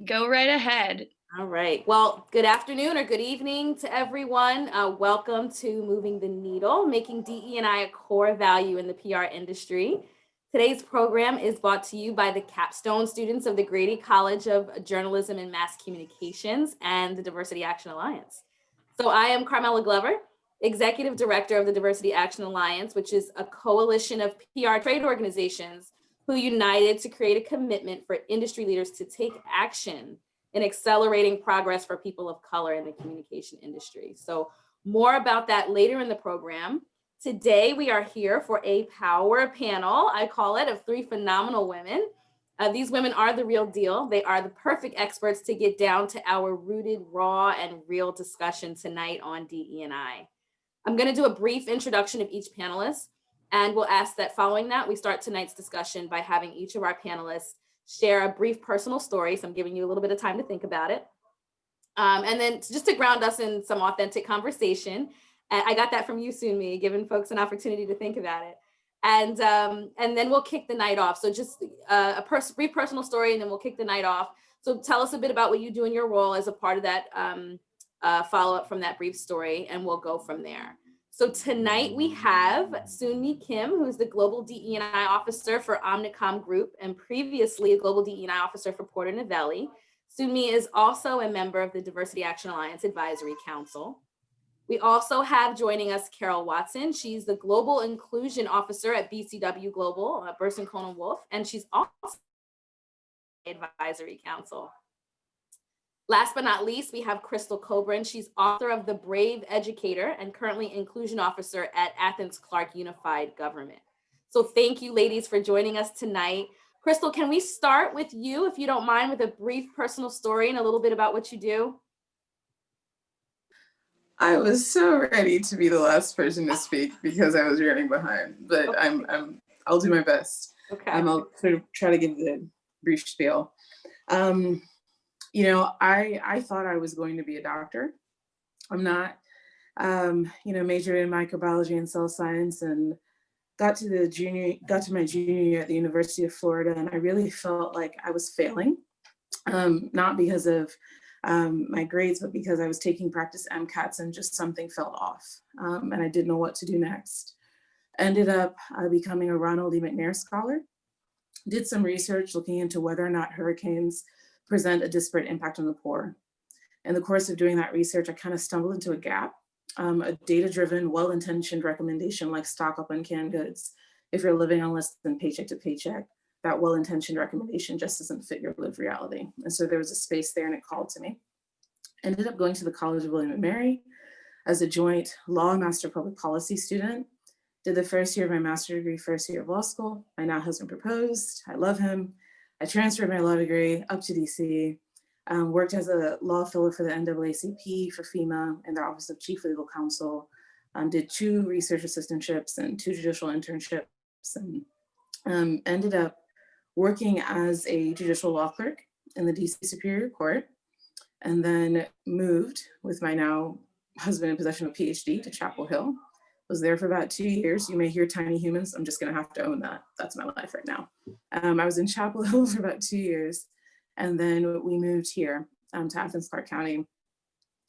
Go right ahead. All right. Well, good afternoon or good evening to everyone. Welcome to Moving the Needle, making DE&I a core value in the PR industry. Today's program is brought to you by the capstone students of the Grady College of Journalism and Mass Communications and the Diversity Action Alliance. So I am Carmella Glover, Executive Director of the Diversity Action Alliance, which is a coalition of PR trade organizations who united to create a commitment for industry leaders to take action in accelerating progress for people of color in the communication industry. So more about that later in the program. Today, we are here for a power panel, I call it, of three phenomenal women. These women are the real deal. They are the perfect experts to get down to our rooted, raw, and real discussion tonight on DE&I. I'm going to do a brief introduction of each panelist, and we'll ask that following that, we start tonight's discussion by having each of our panelists share a brief personal story. So I'm giving you a little bit of time to think about it. And then just to ground us in some authentic conversation. I got that from you, Sunmi, giving folks an opportunity to think about it. And then we'll kick the night off. So just a brief personal story, and then we'll kick the night off. So tell us a bit about what you do in your role as a part of that follow-up from that brief story, and we'll go from there. So tonight we have Sunmi Kim, who's the Global DE&I Officer for Omnicom Group and previously a Global DE&I Officer for Porter Novelli. Sunmi is also a member of the Diversity Action Alliance Advisory Council. We also have joining us Carol Watson. She's the Global Inclusion Officer at BCW Global, Burson Cohen Wolf, and she's also Advisory Council. Last but not least, we have Krystle Cobran. She's author of The Brave Educator and currently Inclusion Officer at Athens-Clarke Unified Government. So thank you, ladies, for joining us tonight. Krystle, can we start with you, if you don't mind, with a brief personal story and a little bit about what you do? I was so ready to be the last person to speak because I was running behind, but okay. I'll do my best. Okay. I'll sort of try to give the brief spiel. You know, I thought I was going to be a doctor. I'm not, majored in microbiology and cell science, and got to my junior year at the University of Florida, and I really felt like I was failing, not because of my grades, but because I was taking practice MCATs and just something felt off, and I didn't know what to do next. Ended up becoming a Ronald E. McNair Scholar. Did some research looking into whether or not hurricanes present a disparate impact on the poor. In the course of doing that research, I kind of stumbled into a gap, a data-driven, well-intentioned recommendation like stock up on canned goods. If you're living on less than paycheck to paycheck, that well-intentioned recommendation just doesn't fit your lived reality. And so there was a space there and it called to me. Ended up going to the College of William & Mary as a joint law master public policy student. Did the first year of my master's degree, first year of law school. My now husband proposed, I love him. I transferred my law degree up to DC, worked as a law fellow for the NAACP, for FEMA, in their Office of Chief Legal Counsel, did 2 research assistantships and 2 judicial internships, and ended up working as a judicial law clerk in the DC Superior Court, and then moved with my now husband in possession of a PhD to Chapel Hill. Was there for about 2 years. You may hear tiny humans. I'm just gonna have to own that. That's my life right now. I was in Chapel Hill for about 2 years. And then we moved here to Athens-Clarke County,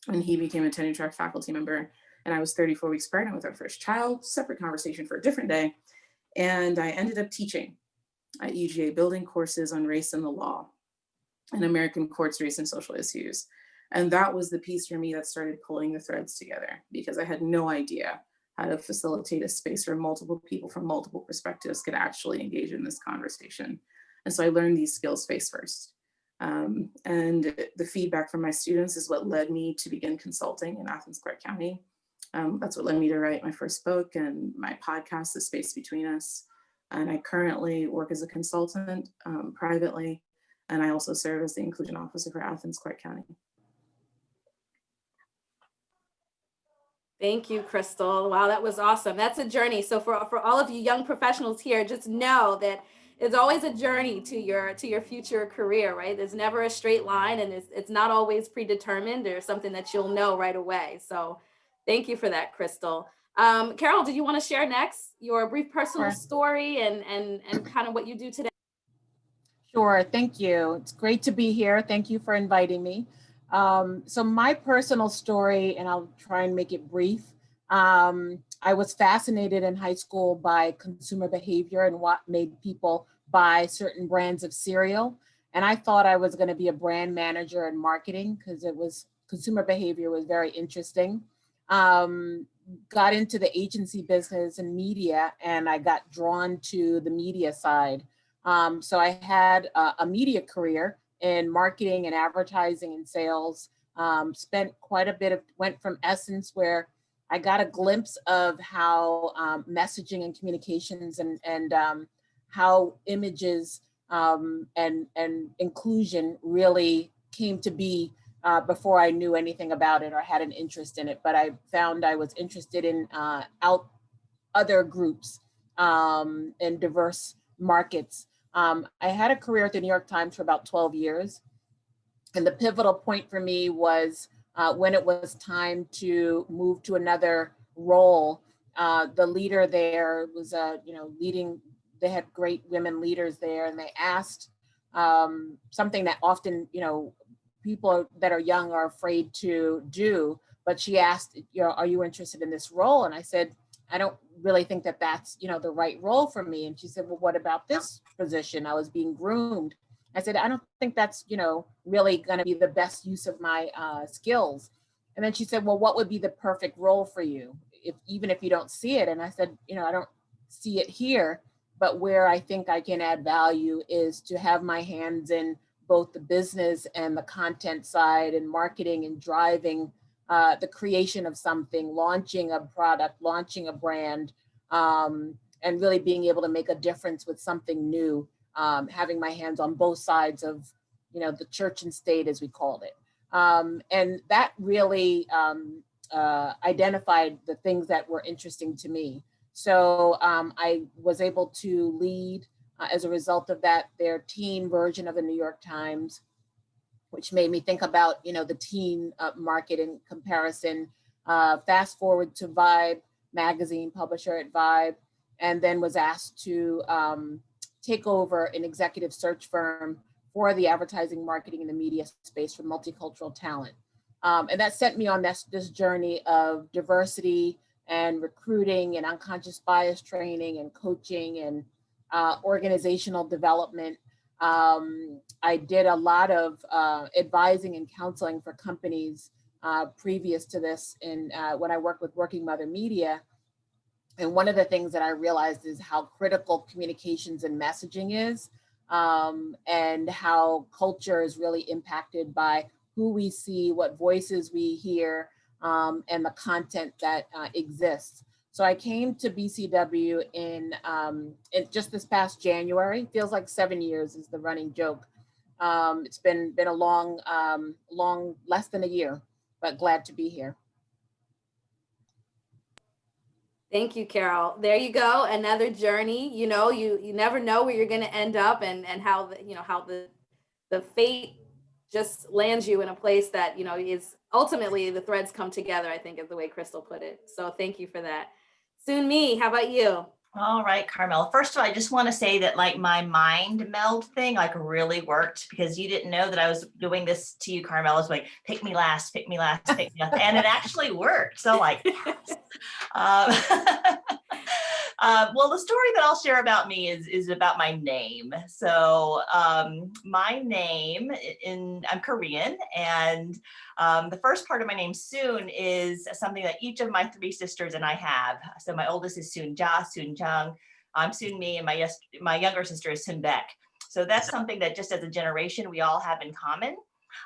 and he became a tenure track faculty member. And I was 34 weeks pregnant with our first child, separate conversation for a different day. And I ended up teaching at UGA, building courses on race and the law and American courts, race and social issues. And that was the piece for me that started pulling the threads together, because I had no idea how to facilitate a space where multiple people from multiple perspectives could actually engage in this conversation. And so I learned these skills face first. And the feedback from my students is what led me to begin consulting in Athens-Clarke County. That's what led me to write my first book and my podcast, The Space Between Us. And I currently work as a consultant privately, and I also serve as the inclusion officer for Athens-Clarke County. Thank you, Krystle. Wow, that was awesome. That's a journey. So for all of you young professionals here, just know that it's always a journey to your future career, right? There's never a straight line, and it's not always predetermined or something that you'll know right away. So thank you for that, Krystle. Carol, did you want to share next your brief personal story and kind of what you do today? Sure, thank you. It's great to be here. Thank you for inviting me. So my personal story, and I'll try and make it brief. I was fascinated in high school by consumer behavior and what made people buy certain brands of cereal. And I thought I was going to be a brand manager in marketing because consumer behavior was very interesting. Um, Got into the agency business and media, and I got drawn to the media side. So I had a media career in marketing and advertising and sales. Spent quite a bit of, went from Essence where I got a glimpse of how messaging and communications and how images and inclusion really came to be before I knew anything about it or had an interest in it. But I found I was interested in other groups in diverse markets. I had a career at the New York Times for about 12 years. And the pivotal point for me was when it was time to move to another role. The leader there was, leading, they had great women leaders there, and they asked something that often, people that are young are afraid to do. But she asked, are you interested in this role? And I said, I don't really think that that's, the right role for me. And she said, well, what about this position? I was being groomed. I said, I don't think that's, really going to be the best use of my skills. And then she said, well, what would be the perfect role for you, even if you don't see it? And I said, I don't see it here, but where I think I can add value is to have my hands in both the business and the content side and marketing and driving the creation of something, launching a product, launching a brand, and really being able to make a difference with something new, having my hands on both sides of, the church and state, as we called it. And that really identified the things that were interesting to me. So I was able to lead, as a result of that, their teen version of the New York Times, which made me think about, the teen market in comparison. Fast forward to Vibe magazine, publisher at Vibe, and then was asked to take over an executive search firm for the advertising, marketing, and the media space for multicultural talent. And that sent me on this journey of diversity and recruiting and unconscious bias training and coaching and organizational development. I did a lot of advising and counseling for companies previous to this, and when I worked with Working Mother Media. And one of the things that I realized is how critical communications and messaging is, and how culture is really impacted by who we see, what voices we hear, and the content that exists. So I came to BCW in just this past January. Feels like 7 years is the running joke. It's been a long, less than a year, but glad to be here. Thank you, Carol. There you go. Another journey. You never know where you're going to end up, and how the fate just lands you in a place that, is ultimately the threads come together, I think is the way Krystle put it. So thank you for that. Soon Me, how about you? All right, Carmella. First of all, I just want to say that my mind meld thing really worked, because you didn't know that I was doing this to you, Carmella. I was like, pick me last, pick me last, pick me last. And it actually worked. So yes. Well, the story that I'll share about me is about my name. So my name, I'm Korean, and the first part of my name, Soon, is something that each of my three sisters and I have. So my oldest is Soon Ja, Soon Jung, I'm Soon Mi, and my younger sister is Soon Baek. So that's something that just as a generation we all have in common.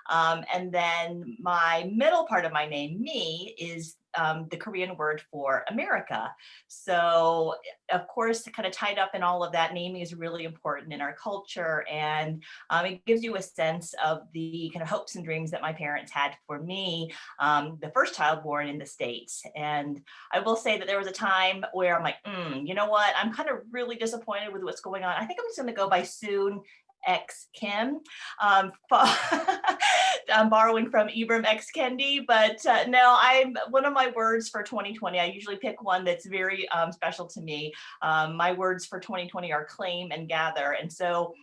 And then my middle part of my name, Mi, is the Korean word for America. So of course, kind of tied up in all of that, naming is really important in our culture. And it gives you a sense of the kind of hopes and dreams that my parents had for me, the first child born in the States. And I will say that there was a time where I'm like, you know what? I'm kind of really disappointed with what's going on. I think I'm just going to go by Soon X Kim. I'm borrowing from Ibram X Kendi, but no, one of my words for 2020, I usually pick one that's very special to me. My words for 2020 are claim and gather. And so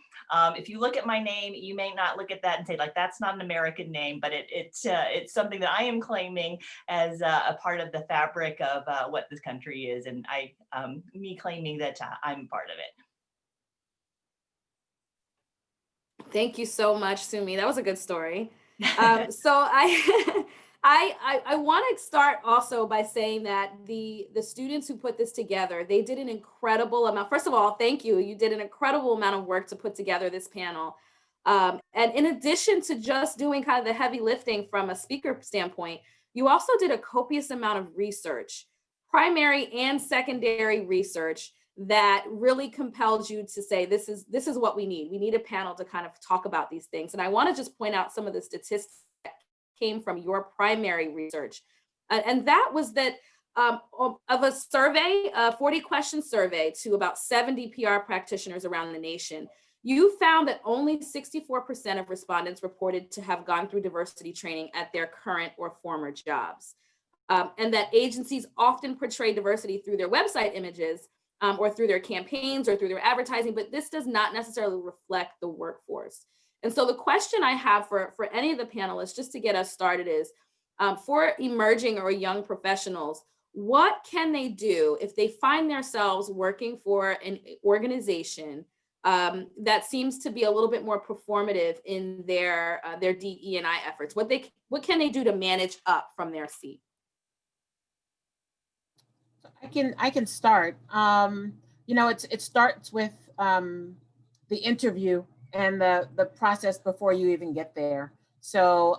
If you look at my name, you may not look at that and say like, that's not an American name, but it's something that I am claiming as a part of the fabric of what this country is. And me claiming that I'm part of it. Thank you so much, Sumi. That was a good story. So I want to start also by saying that the students who put this together, they did an incredible amount. First of all, thank you. You did an incredible amount of work to put together this panel. And in addition to just doing kind of the heavy lifting from a speaker standpoint, you also did a copious amount of research, primary and secondary research, that really compelled you to say, this is what we need. We need a panel to kind of talk about these things. And I want to just point out some of the statistics that came from your primary research. And that was that of a survey, a 40-question survey to about 70 PR practitioners around the nation, you found that only 64% of respondents reported to have gone through diversity training at their current or former jobs. And that agencies often portray diversity through their website images, or through their campaigns or through their advertising, but this does not necessarily reflect the workforce. And so the question I have for any of the panelists, just to get us started, is for emerging or young professionals, what can they do if they find themselves working for an organization that seems to be a little bit more performative in their DE&I efforts? What can they do to manage up from their seat? I can start. It starts with the interview and the process before you even get there. So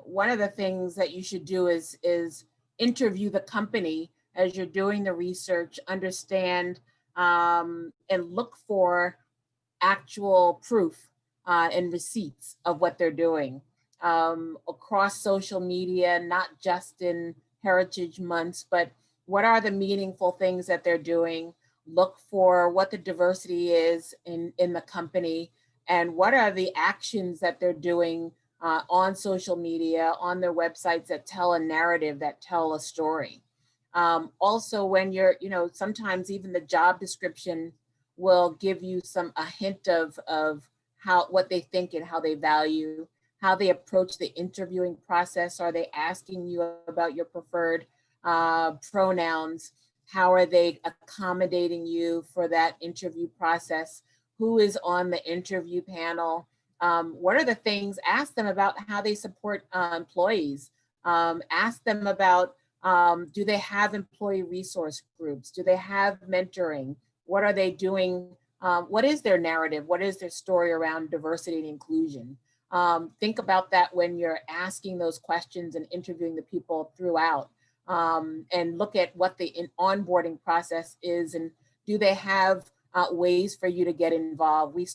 one of the things that you should do is interview the company as you're doing the research, understand and look for actual proof and receipts of what they're doing across social media, not just in Heritage Months, but what are the meaningful things that they're doing? Look for what the diversity is in the company, and what are the actions that they're doing on social media, on their websites that tell a narrative, that tell a story. Also, when you're, sometimes even the job description will give you a hint of what they think and how they value, how they approach the interviewing process. Are they asking you about your preferred pronouns? How are they accommodating you for that interview process? Who is on the interview panel? What are the things? Ask them about how they support employees. Ask them about, do they have employee resource groups? Do they have mentoring? What are they doing? What is their narrative? What is their story around diversity and inclusion? Think about that when you're asking those questions and interviewing the people throughout. And look at what the onboarding process is, and do they have ways for you to get involved? We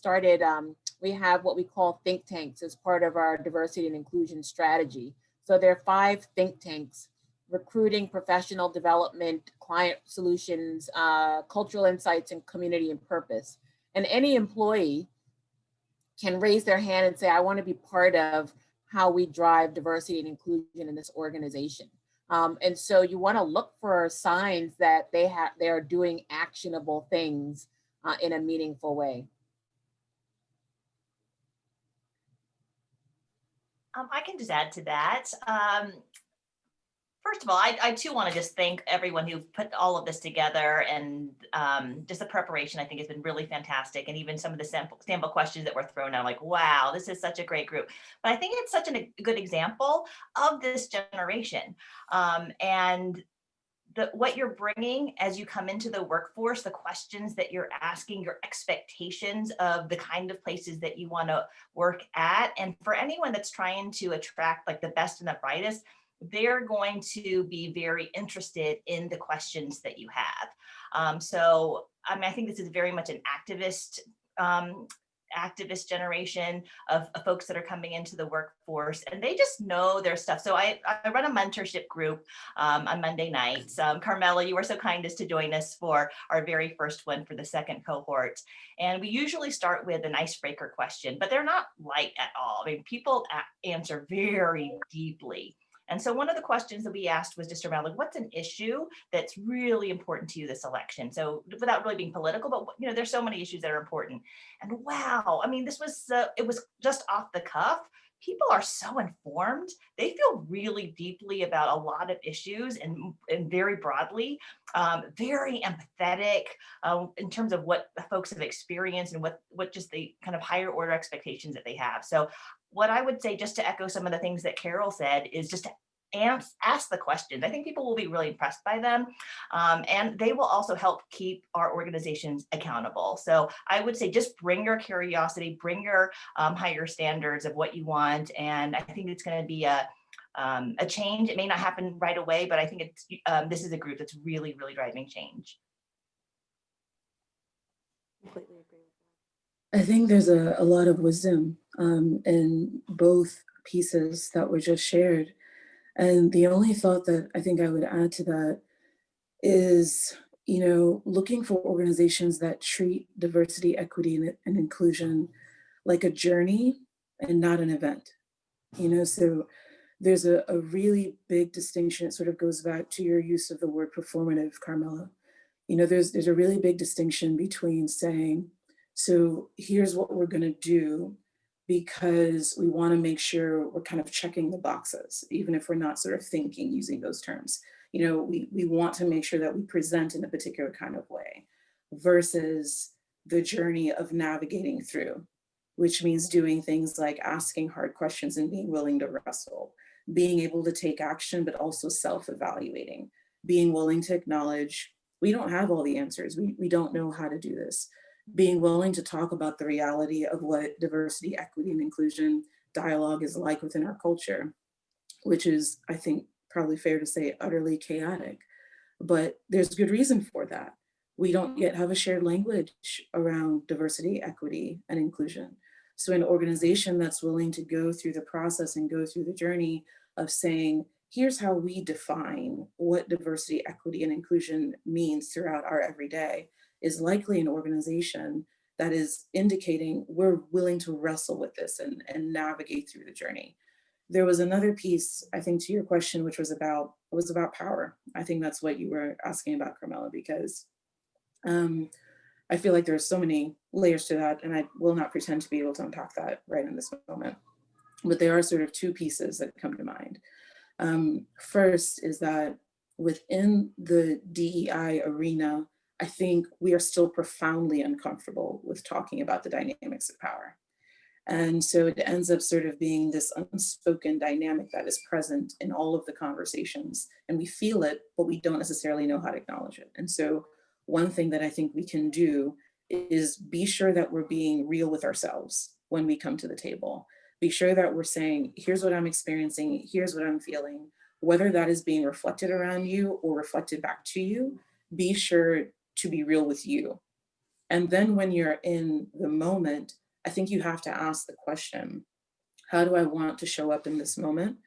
have what we call think tanks as part of our diversity and inclusion strategy. So there are 5 think tanks: recruiting, professional development, client solutions, cultural insights, and community and purpose. And any employee can raise their hand and say, I want to be part of how we drive diversity and inclusion in this organization. And so you want to look for signs that they are doing actionable things in a meaningful way. I can just add to that. First of all, I too want to just thank everyone who put all of this together, and just the preparation I think has been really fantastic. And even some of the sample questions that were thrown out, like, wow, this is such a great group. But I think it's such a good example of this generation. And what you're bringing as you come into the workforce, the questions that you're asking, your expectations of the kind of places that you want to work at. And for anyone that's trying to attract like the best and the brightest, they're going to be very interested in the questions that you have. So, I think this is very much an activist generation of folks that are coming into the workforce, and they just know their stuff. So I run a mentorship group on Monday nights. Carmella, you were so kind as to join us for our very first one for the second cohort. And we usually start with an icebreaker question, but they're not light at all. I mean, people answer very deeply. And so one of the questions that we asked was just around like, what's an issue that's really important to you this election? So without really being political, but there's so many issues that are important. And wow, I mean, this was, it was just off the cuff. People are so informed. They feel really deeply about a lot of issues and very broadly, very empathetic in terms of what folks have experienced and what just the kind of higher order expectations that they have. So what I would say, just to echo some of the things that Carol said, is just to ask the questions. I think people will be really impressed by them. And they will also help keep our organizations accountable. So I would say just bring your curiosity, bring your higher standards of what you want. And I think it's going to be a change. It may not happen right away, but I think it's this is a group that's really, really driving change. Completely agree. I think there's a lot of wisdom in both pieces that were just shared. And the only thought that I think I would add to that is, looking for organizations that treat diversity, equity, and inclusion like a journey and not an event. So there's a really big distinction. It sort of goes back to your use of the word performative, Carmella. There's a really big distinction between saying, so here's what we're going to do because we want to make sure we're kind of checking the boxes, even if we're not sort of thinking using those terms. We want to make sure that we present in a particular kind of way versus the journey of navigating through, which means doing things like asking hard questions and being willing to wrestle, being able to take action, but also self-evaluating, being willing to acknowledge we don't have all the answers. We don't know how to do this. Being willing to talk about the reality of what diversity, equity, and inclusion dialogue is like within our culture, which is, I think, probably fair to say, utterly chaotic. But there's good reason for that. We don't yet have a shared language around diversity, equity, and inclusion. So an organization that's willing to go through the process and go through the journey of saying, here's how we define what diversity, equity, and inclusion means throughout our everyday, is likely an organization that is indicating we're willing to wrestle with this and navigate through the journey. There was another piece, I think, to your question, which was about power. I think that's what you were asking about, Carmella, because I feel like there's so many layers to that, and I will not pretend to be able to unpack that right in this moment. But there are sort of two pieces that come to mind. First is that within the DEI arena, I think we are still profoundly uncomfortable with talking about the dynamics of power. And so it ends up sort of being this unspoken dynamic that is present in all of the conversations. And we feel it, but we don't necessarily know how to acknowledge it. And so one thing that I think we can do is be sure that we're being real with ourselves when we come to the table. Be sure that we're saying, here's what I'm experiencing, here's what I'm feeling, whether that is being reflected around you or reflected back to you, be sure to be real with you. And then when you're in the moment, I think you have to ask the question, how do I want to show up in this moment?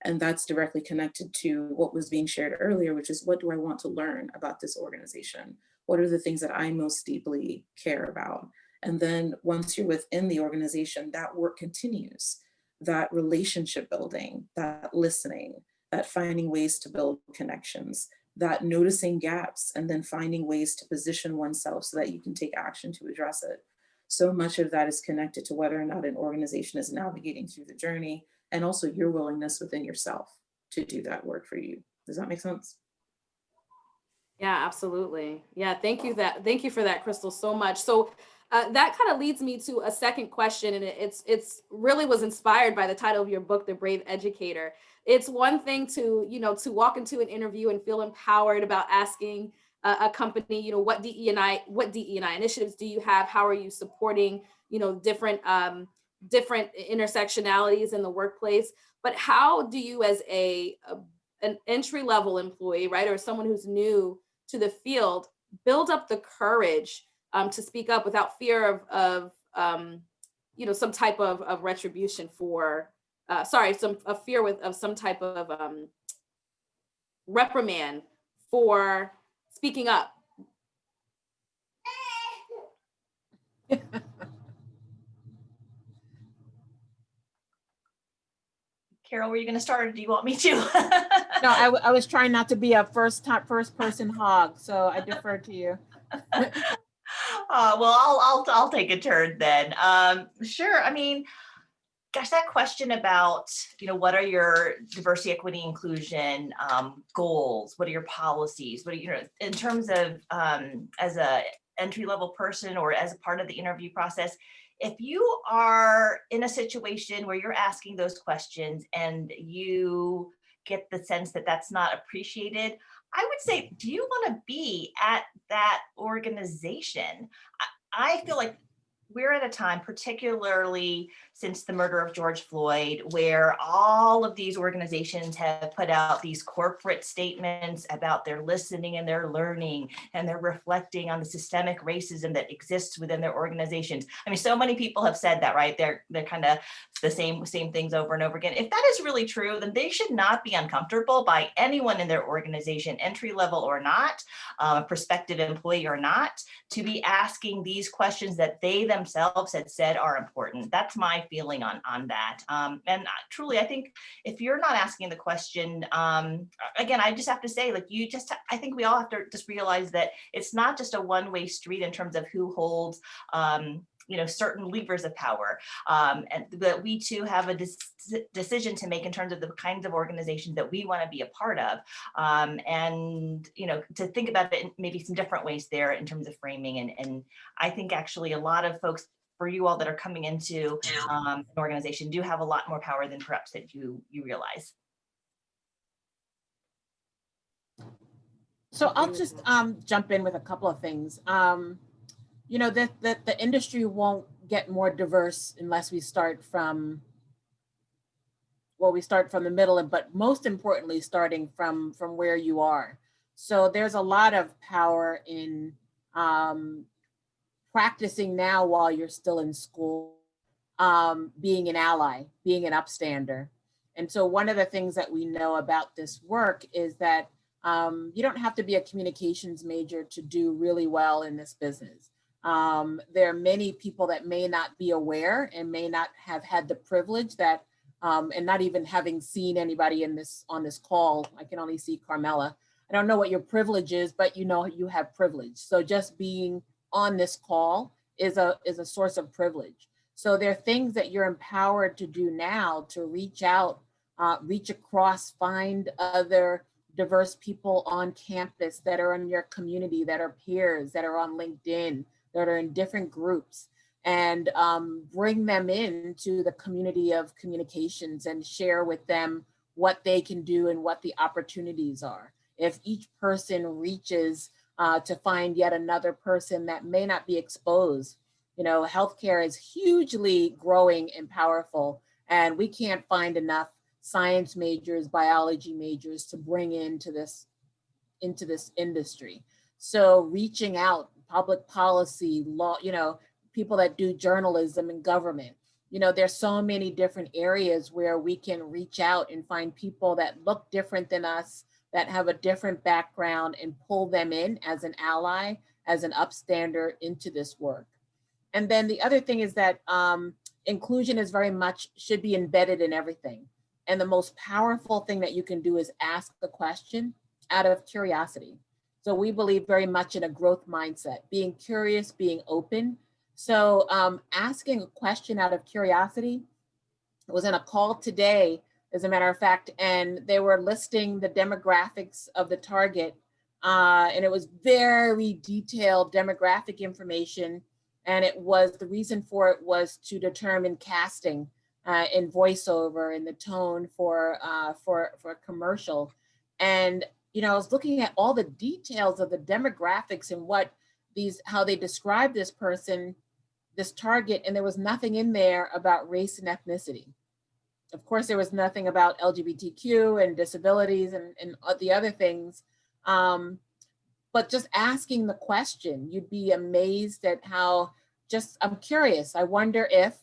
And that's directly connected to what was being shared earlier, which is what do I want to learn about this organization? What are the things that I most deeply care about? And then once you're within the organization, that work continues, that relationship building, that listening, that finding ways to build connections, that noticing gaps, and then finding ways to position oneself so that you can take action to address it. So much of that is connected to whether or not an organization is navigating through the journey, and also your willingness within yourself to do that work for you. Does that make sense? Yeah, absolutely. Yeah, thank you for that, Krystle, so much. So that kind of leads me to a second question, and it's really was inspired by the title of your book, The Brave Educator. It's one thing to walk into an interview and feel empowered about asking a company, what DE&I initiatives do you have? How are you supporting, different intersectionalities in the workplace? But how do you, as an entry-level employee, right, or someone who's new to the field, build up the courage to speak up without fear of some type of retribution for, fear of some type of reprimand for speaking up? Carol, were you going to start or do you want me to? No, I was trying not to be a first person hog, so I defer to you. Well, I'll take a turn then. Sure. I mean, gosh, that question about, what are your diversity, equity, inclusion goals? What are your policies? What are, in terms of as a entry-level person or as a part of the interview process, if you are in a situation where you're asking those questions and you get the sense that that's not appreciated, I would say, do you want to be at that organization? I feel like we're at a time, particularly since the murder of George Floyd, where all of these organizations have put out these corporate statements about their listening and their learning, and they're reflecting on the systemic racism that exists within their organizations. I mean, so many people have said that, right? They're kind of the same things over and over again. If that is really true, then they should not be uncomfortable by anyone in their organization, entry level or not, a prospective employee or not, to be asking these questions that they themselves had said are important. That's my feeling on that. And truly, I think if you're not asking the question, again, I just have to say, I think we all have to just realize that it's not just a one-way street in terms of who holds certain levers of power, and that we too have a decision to make in terms of the kinds of organizations that we want to be a part of, and to think about it in maybe some different ways there in terms of framing. And I think actually a lot of folks, for you all that are coming into an organization, do have a lot more power than perhaps that you realize. So I'll just jump in with a couple of things. That the industry won't get more diverse unless we start from the middle, but most importantly, starting from where you are. So there's a lot of power in practicing now while you're still in school, being an ally, being an upstander. And so one of the things that we know about this work is that you don't have to be a communications major to do really well in this business. There are many people that may not be aware and may not have had the privilege that, and not even having seen anybody on this call. I can only see Carmella. I don't know what your privilege is, but you have privilege. So just being on this call is a source of privilege. So there are things that you're empowered to do now to reach out, reach across, find other diverse people on campus that are in your community, that are peers, that are on LinkedIn, that are in different groups, and bring them into the community of communications and share with them what they can do and what the opportunities are. If each person reaches to find yet another person that may not be exposed, healthcare is hugely growing and powerful, and we can't find enough science majors, biology majors to bring into this industry. So reaching out, public policy, law, people that do journalism and government, there's so many different areas where we can reach out and find people that look different than us, that have a different background, and pull them in as an ally, as an upstander into this work. And then the other thing is that inclusion is very much should be embedded in everything. And the most powerful thing that you can do is ask the question out of curiosity. So we believe very much in a growth mindset, being curious, being open. So asking a question out of curiosity. I was in a call today, as a matter of fact, and they were listing the demographics of the target. And it was very detailed demographic information. And the reason for it was to determine casting in voiceover and the tone for a commercial. And I was looking at all the details of the demographics and how they describe this person, this target, and there was nothing in there about race and ethnicity. Of course, there was nothing about LGBTQ and disabilities and the other things. But just asking the question, you'd be amazed at how I'm curious. I wonder if,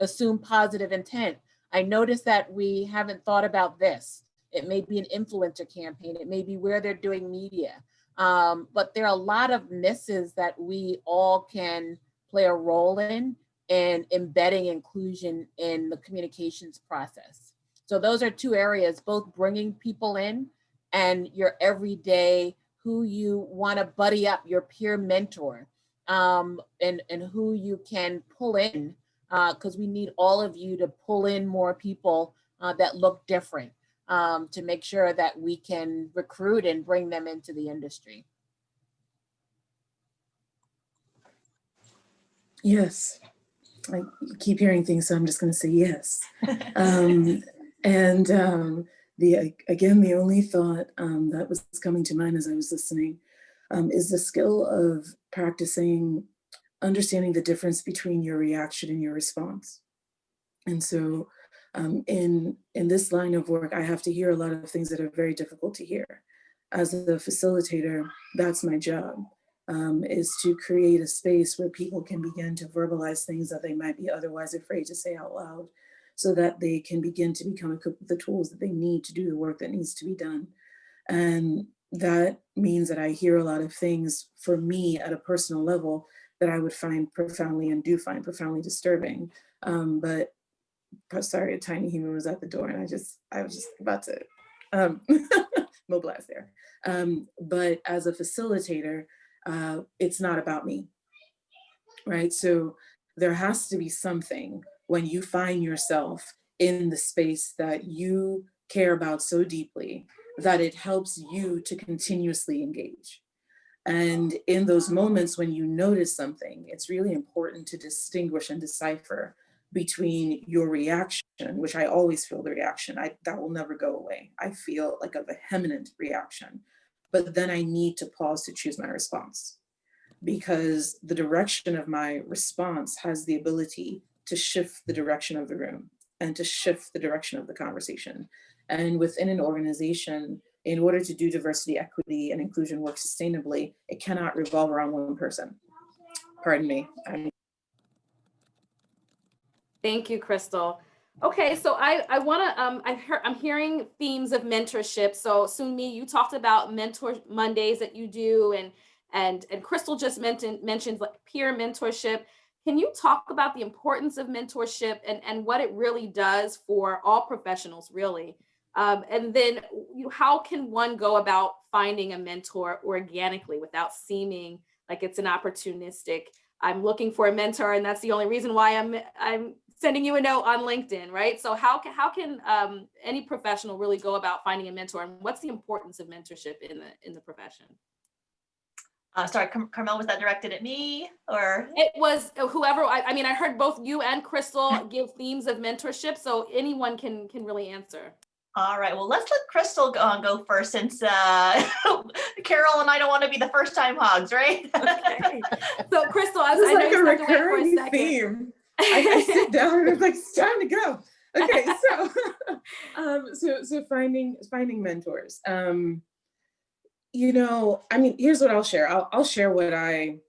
assume positive intent. I noticed that we haven't thought about this. It may be an influencer campaign. It may be where they're doing media. But there are a lot of misses that we all can play a role in. and embedding inclusion in the communications process. So those are two areas, both bringing people in and your everyday, who you want to buddy up, your peer mentor, and who you can pull in, because we need all of you to pull in more people that look different, to make sure that we can recruit and bring them into the industry. Yes, I keep hearing things, so I'm just going to say yes. Again, the only thought that was coming to mind as I was listening is the skill of practicing understanding the difference between your reaction and your response. And so in this line of work, I have to hear a lot of things that are very difficult to hear. As a facilitator, that's my job, is to create a space where people can begin to verbalize things that they might be otherwise afraid to say out loud, so that they can begin to become equipped with the tools that they need to do the work that needs to be done. And that means that I hear a lot of things for me at a personal level that I would find profoundly and do find profoundly disturbing. But sorry, a tiny human was at the door and I was just about to mobilize there. But as a facilitator, it's not about me, right? So there has to be something when you find yourself in the space that you care about so deeply that it helps you to continuously engage. And in those moments when you notice something, it's really important to distinguish and decipher between your reaction, which I always feel the reaction, that will never go away. I feel like a vehement reaction, but then I need to pause to choose my response, because the direction of my response has the ability to shift the direction of the room and to shift the direction of the conversation. And within an organization, in order to do diversity, equity, and inclusion work sustainably, it cannot revolve around one person. Pardon me. Thank you, Krystle. Okay, so I want to, I'm hearing themes of mentorship. So Sunmi, you talked about Mentor Mondays that you do, and Krystle just mentioned like peer mentorship. Can you talk about the importance of mentorship and what it really does for all professionals, really? And then how can one go about finding a mentor organically without seeming like it's an opportunistic, I'm looking for a mentor and that's the only reason why I'm sending you a note on LinkedIn, right? So how can any professional really go about finding a mentor, and what's the importance of mentorship in the profession? Sorry, Carmella, was that directed at me or? It was whoever. I mean, I heard both you and Krystle give themes of mentorship, so anyone can really answer. All right, well, let's let Krystle go first, since Carol and I don't want to be the first time hogs, right? Okay. So Krystle, I It's know like you a stepped away for a recurring second. theme. I sit down and I'm like, it's time to go. Okay, so finding mentors. I mean, here's what I'll share. I'll share what I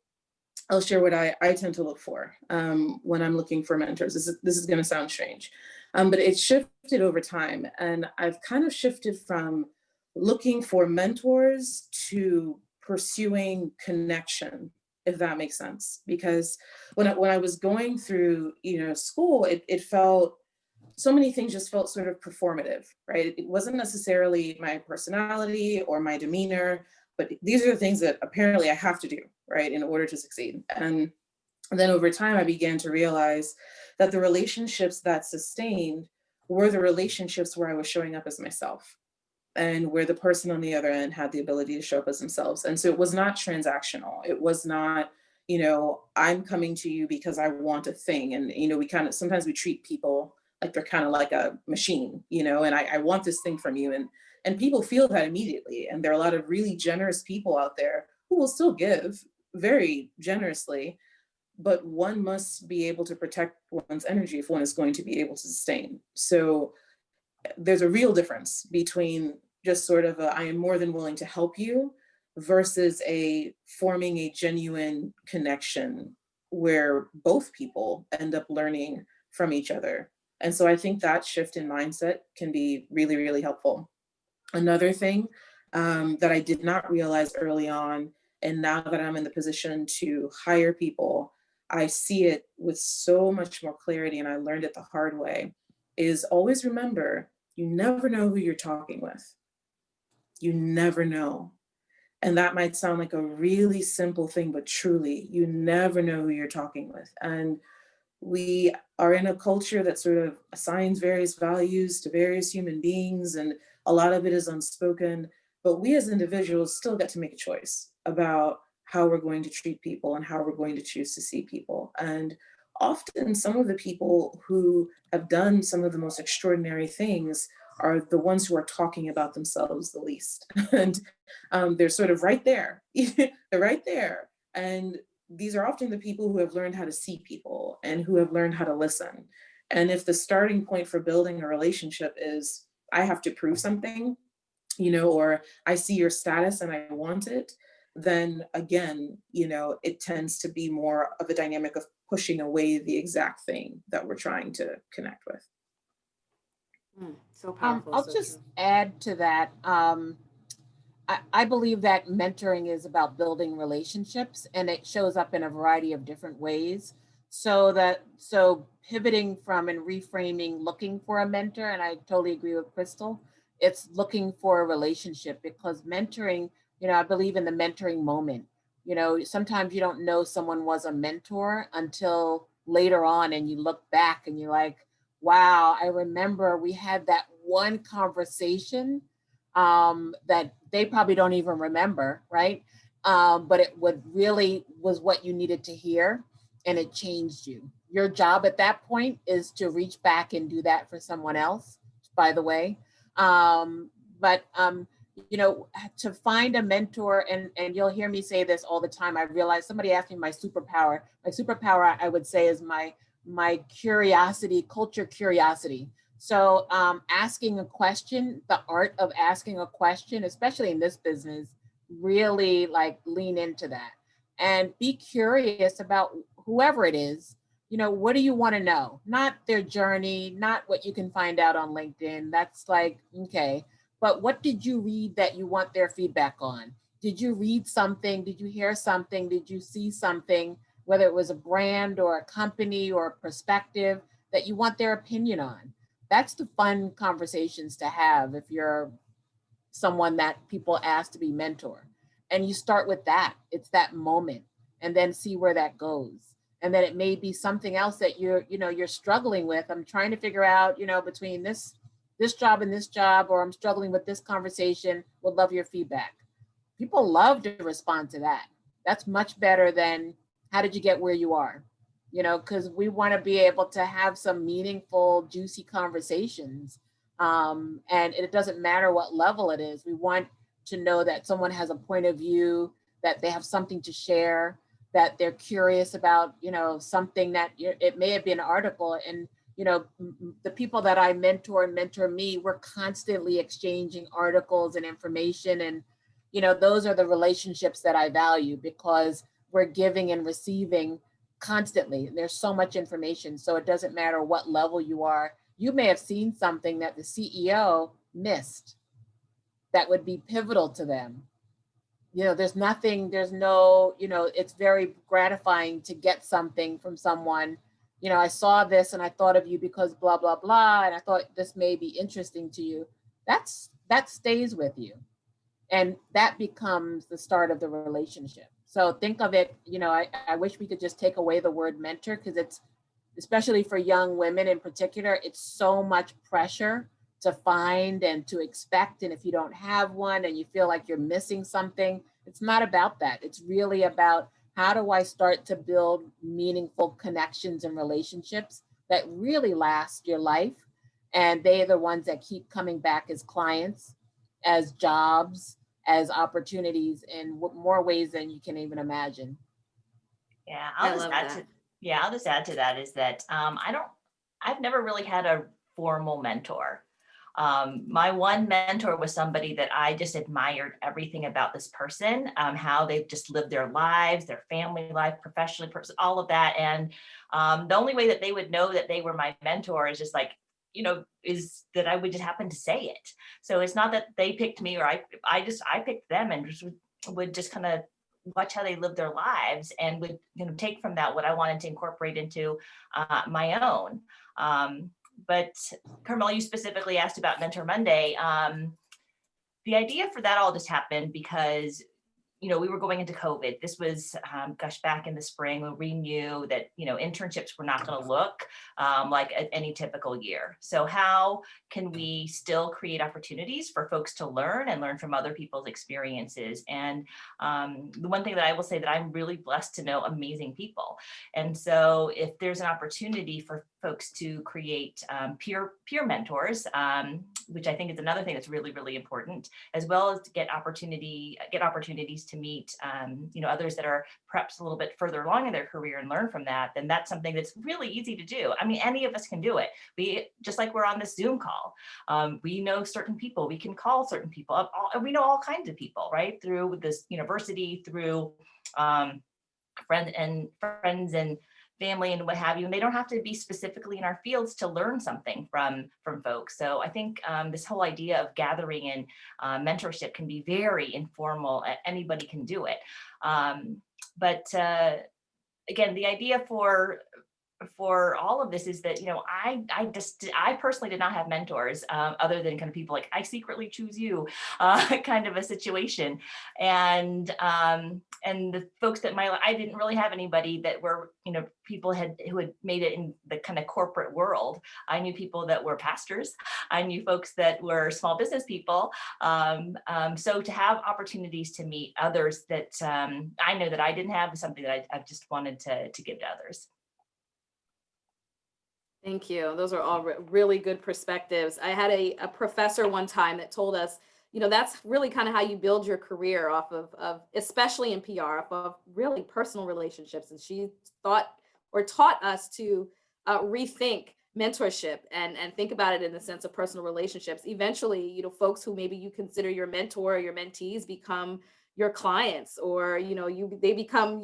tend to look for when I'm looking for mentors. This is going to sound strange, but it's shifted over time, and I've kind of shifted from looking for mentors to pursuing connection, if that makes sense. Because when I was going through school, it felt, so many things just felt sort of performative, right? It wasn't necessarily my personality or my demeanor, but these are the things that apparently I have to do, right, in order to succeed. And then over time, I began to realize that the relationships that sustained were the relationships where I was showing up as myself, and where the person on the other end had the ability to show up as themselves. And so it was not transactional. It was not, I'm coming to you because I want a thing. And, sometimes we treat people like they're kind of like a machine, and I want this thing from you. And people feel that immediately. And there are a lot of really generous people out there who will still give very generously, but one must be able to protect one's energy if one is going to be able to sustain. So there's a real difference between just sort of I am more than willing to help you versus forming a genuine connection where both people end up learning from each other. And so I think that shift in mindset can be really, really helpful. Another thing that I did not realize early on, and now that I'm in the position to hire people, I see it with so much more clarity, and I learned it the hard way, is always remember, you never know who you're talking with. You never know. And that might sound like a really simple thing, but truly, you never know who you're talking with. And we are in a culture that sort of assigns various values to various human beings, and a lot of it is unspoken. But we as individuals still get to make a choice about how we're going to treat people and how we're going to choose to see people. And often, some of the people who have done some of the most extraordinary things are the ones who are talking about themselves the least. And they're sort of right there. They're right there. And these are often the people who have learned how to see people and who have learned how to listen. And if the starting point for building a relationship is, I have to prove something, or I see your status and I want it, then again, it tends to be more of a dynamic of pushing away the exact thing that we're trying to connect with. So powerful. I'll so just true. add to that. I believe that mentoring is about building relationships, and it shows up in a variety of different ways. So pivoting from and reframing looking for a mentor, and I totally agree with Krystle, it's looking for a relationship, because mentoring, I believe in the mentoring moment. Sometimes you don't know someone was a mentor until later on, and you look back and you're like, wow, I remember we had that one conversation that they probably don't even remember, right? But it was what you needed to hear, and it changed you. Your job at that point is to reach back and do that for someone else, by the way. But to find a mentor, and you'll hear me say this all the time. I realize somebody asked me my superpower. My superpower, I would say, is my curiosity, culture curiosity. So asking a question, the art of asking a question, especially in this business, really lean into that and be curious about whoever it is. What do you want to know? Not their journey, not what you can find out on LinkedIn. That's okay. But what did you read that you want their feedback on? Did you read something? Did you hear something? Did you see something, whether it was a brand or a company or a perspective that you want their opinion on? That's the fun conversations to have if you're someone that people ask to be mentor. And you start with that. It's that moment, and then see where that goes. And then it may be something else that you're struggling with. I'm trying to figure out, between this job and this job, or I'm struggling with this conversation, would love your feedback. People love to respond to that. That's much better than, how did you get where you are? Because we want to be able to have some meaningful, juicy conversations. And it doesn't matter what level it is. We want to know that someone has a point of view, that they have something to share, that they're curious about, something that it may have been an article. And, the people that I mentor and mentor me, we're constantly exchanging articles and information. And, those are the relationships that I value, because we're giving and receiving constantly. There's so much information. So it doesn't matter what level you are. You may have seen something that the CEO missed that would be pivotal to them. It's very gratifying to get something from someone. I saw this and I thought of you because blah, blah, blah. And I thought this may be interesting to you. That stays with you. And that becomes the start of the relationship. So think of it, I wish we could just take away the word mentor, because it's, especially for young women in particular, it's so much pressure to find and to expect. And if you don't have one and you feel like you're missing something, it's not about that. It's really about, how do I start to build meaningful connections and relationships that really last your life? And they are the ones that keep coming back as clients, as jobs, as opportunities in more ways than you can even imagine. Yeah, I'll just add to that is that I've never really had a formal mentor. My one mentor was somebody that I just admired everything about this person, how they've just lived their lives, their family life, professionally, all of that. And the only way that they would know that they were my mentor is just is that I would just happen to say it. So it's not that they picked me, or I picked them, and just would just kind of watch how they live their lives and would take from that what I wanted to incorporate into my own. But Carmella, you specifically asked about Mentor Monday. The idea for that all just happened because we were going into COVID. This was, back in the spring when we knew that, internships were not going to look like any typical year. So how can we still create opportunities for folks to learn and learn from other people's experiences? And the one thing that I will say that I'm really blessed to know amazing people. And so if there's an opportunity for folks to create peer mentors, which I think is another thing that's really, really important, as well as to get opportunities to meet, others that are perhaps a little bit further along in their career and learn from that, then that's something that's really easy to do. I mean, any of us can do it. We, just like we're on this Zoom call, we know certain people, we can call certain people, we know all kinds of people, right? Through this university, through friends and family and what have you, and they don't have to be specifically in our fields to learn something from folks. So I think this whole idea of gathering and mentorship can be very informal. Anybody can do it. But again, the idea for all of this is that, I personally did not have mentors other than kind of people like, I secretly choose you kind of a situation. And the folks that I didn't really have anybody that were, people who had made it in the kind of corporate world. I knew people that were pastors. I knew folks that were small business people. So to have opportunities to meet others that I know that I didn't have is something that I've just wanted to give to others. Thank you. Those are all really good perspectives. I had a professor one time that told us, that's really kind of how you build your career off of especially in PR, off of really personal relationships. And she taught us to rethink mentorship and think about it in the sense of personal relationships. Eventually, folks who maybe you consider your mentor or your mentees become your clients, or, they become,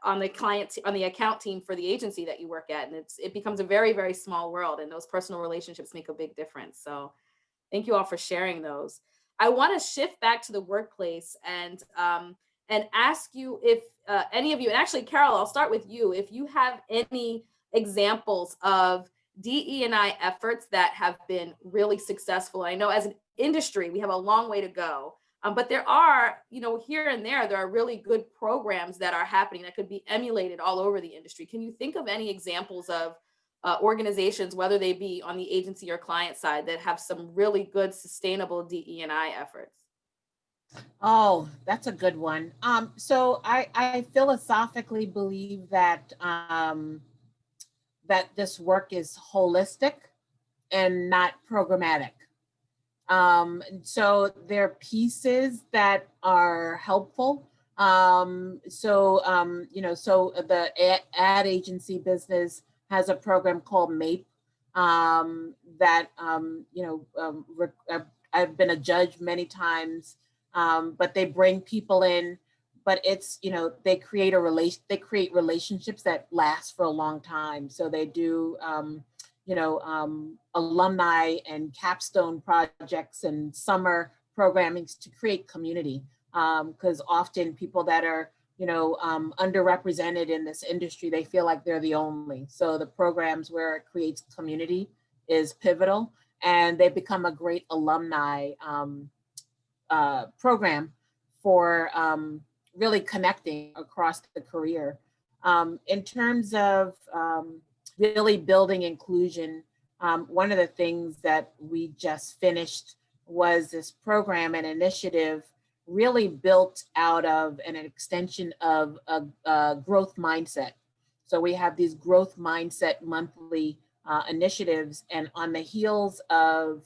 on the account team for the agency that you work at. And it becomes a very, very small world, and those personal relationships make a big difference. So thank you all for sharing those. I want to shift back to the workplace and ask you if any of you, and actually, Carol, I'll start with you, if you have any examples of DE&I efforts that have been really successful. I know as an industry, we have a long way to go. But there are, here and there are really good programs that are happening that could be emulated all over the industry. Can you think of any examples of organizations, whether they be on the agency or client side, that have some really good sustainable DE&I efforts? Oh, that's a good one. So I philosophically believe that that this work is holistic and not programmatic. So there are pieces that are helpful. So the ad agency business has a program called MAPE that, I've been a judge many times, but they bring people in, but it's, they create relationships that last for a long time. So they do, alumni and capstone projects and summer programming to create community. Because often people that are, underrepresented in this industry, they feel like they're the only. So the programs where it creates community is pivotal, and they become a great alumni program for really connecting across the career. In terms of really building inclusion, one of the things that we just finished was this program and initiative really built out of an extension of a growth mindset. So we have these growth mindset monthly initiatives, and on the heels of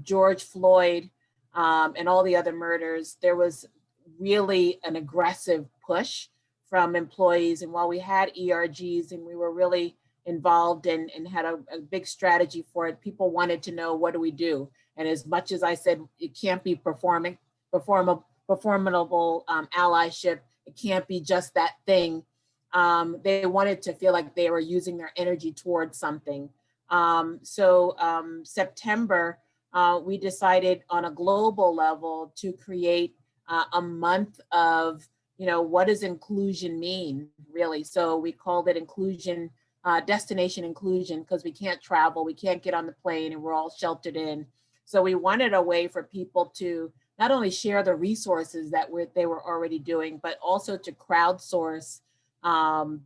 George Floyd and all the other murders, there was really an aggressive push from employees. And while we had ERGs and we were really involved and had a big strategy for it, people wanted to know, what do we do? And as much as I said, it can't be performable allyship, it can't be just that thing. They wanted to feel like they were using their energy towards something. So September, we decided on a global level to create a month of, what does inclusion mean really? So we called it inclusion, destination inclusion, because we can't travel, we can't get on the plane, and we're all sheltered in. So we wanted a way for people to not only share the resources that they were already doing, but also to crowdsource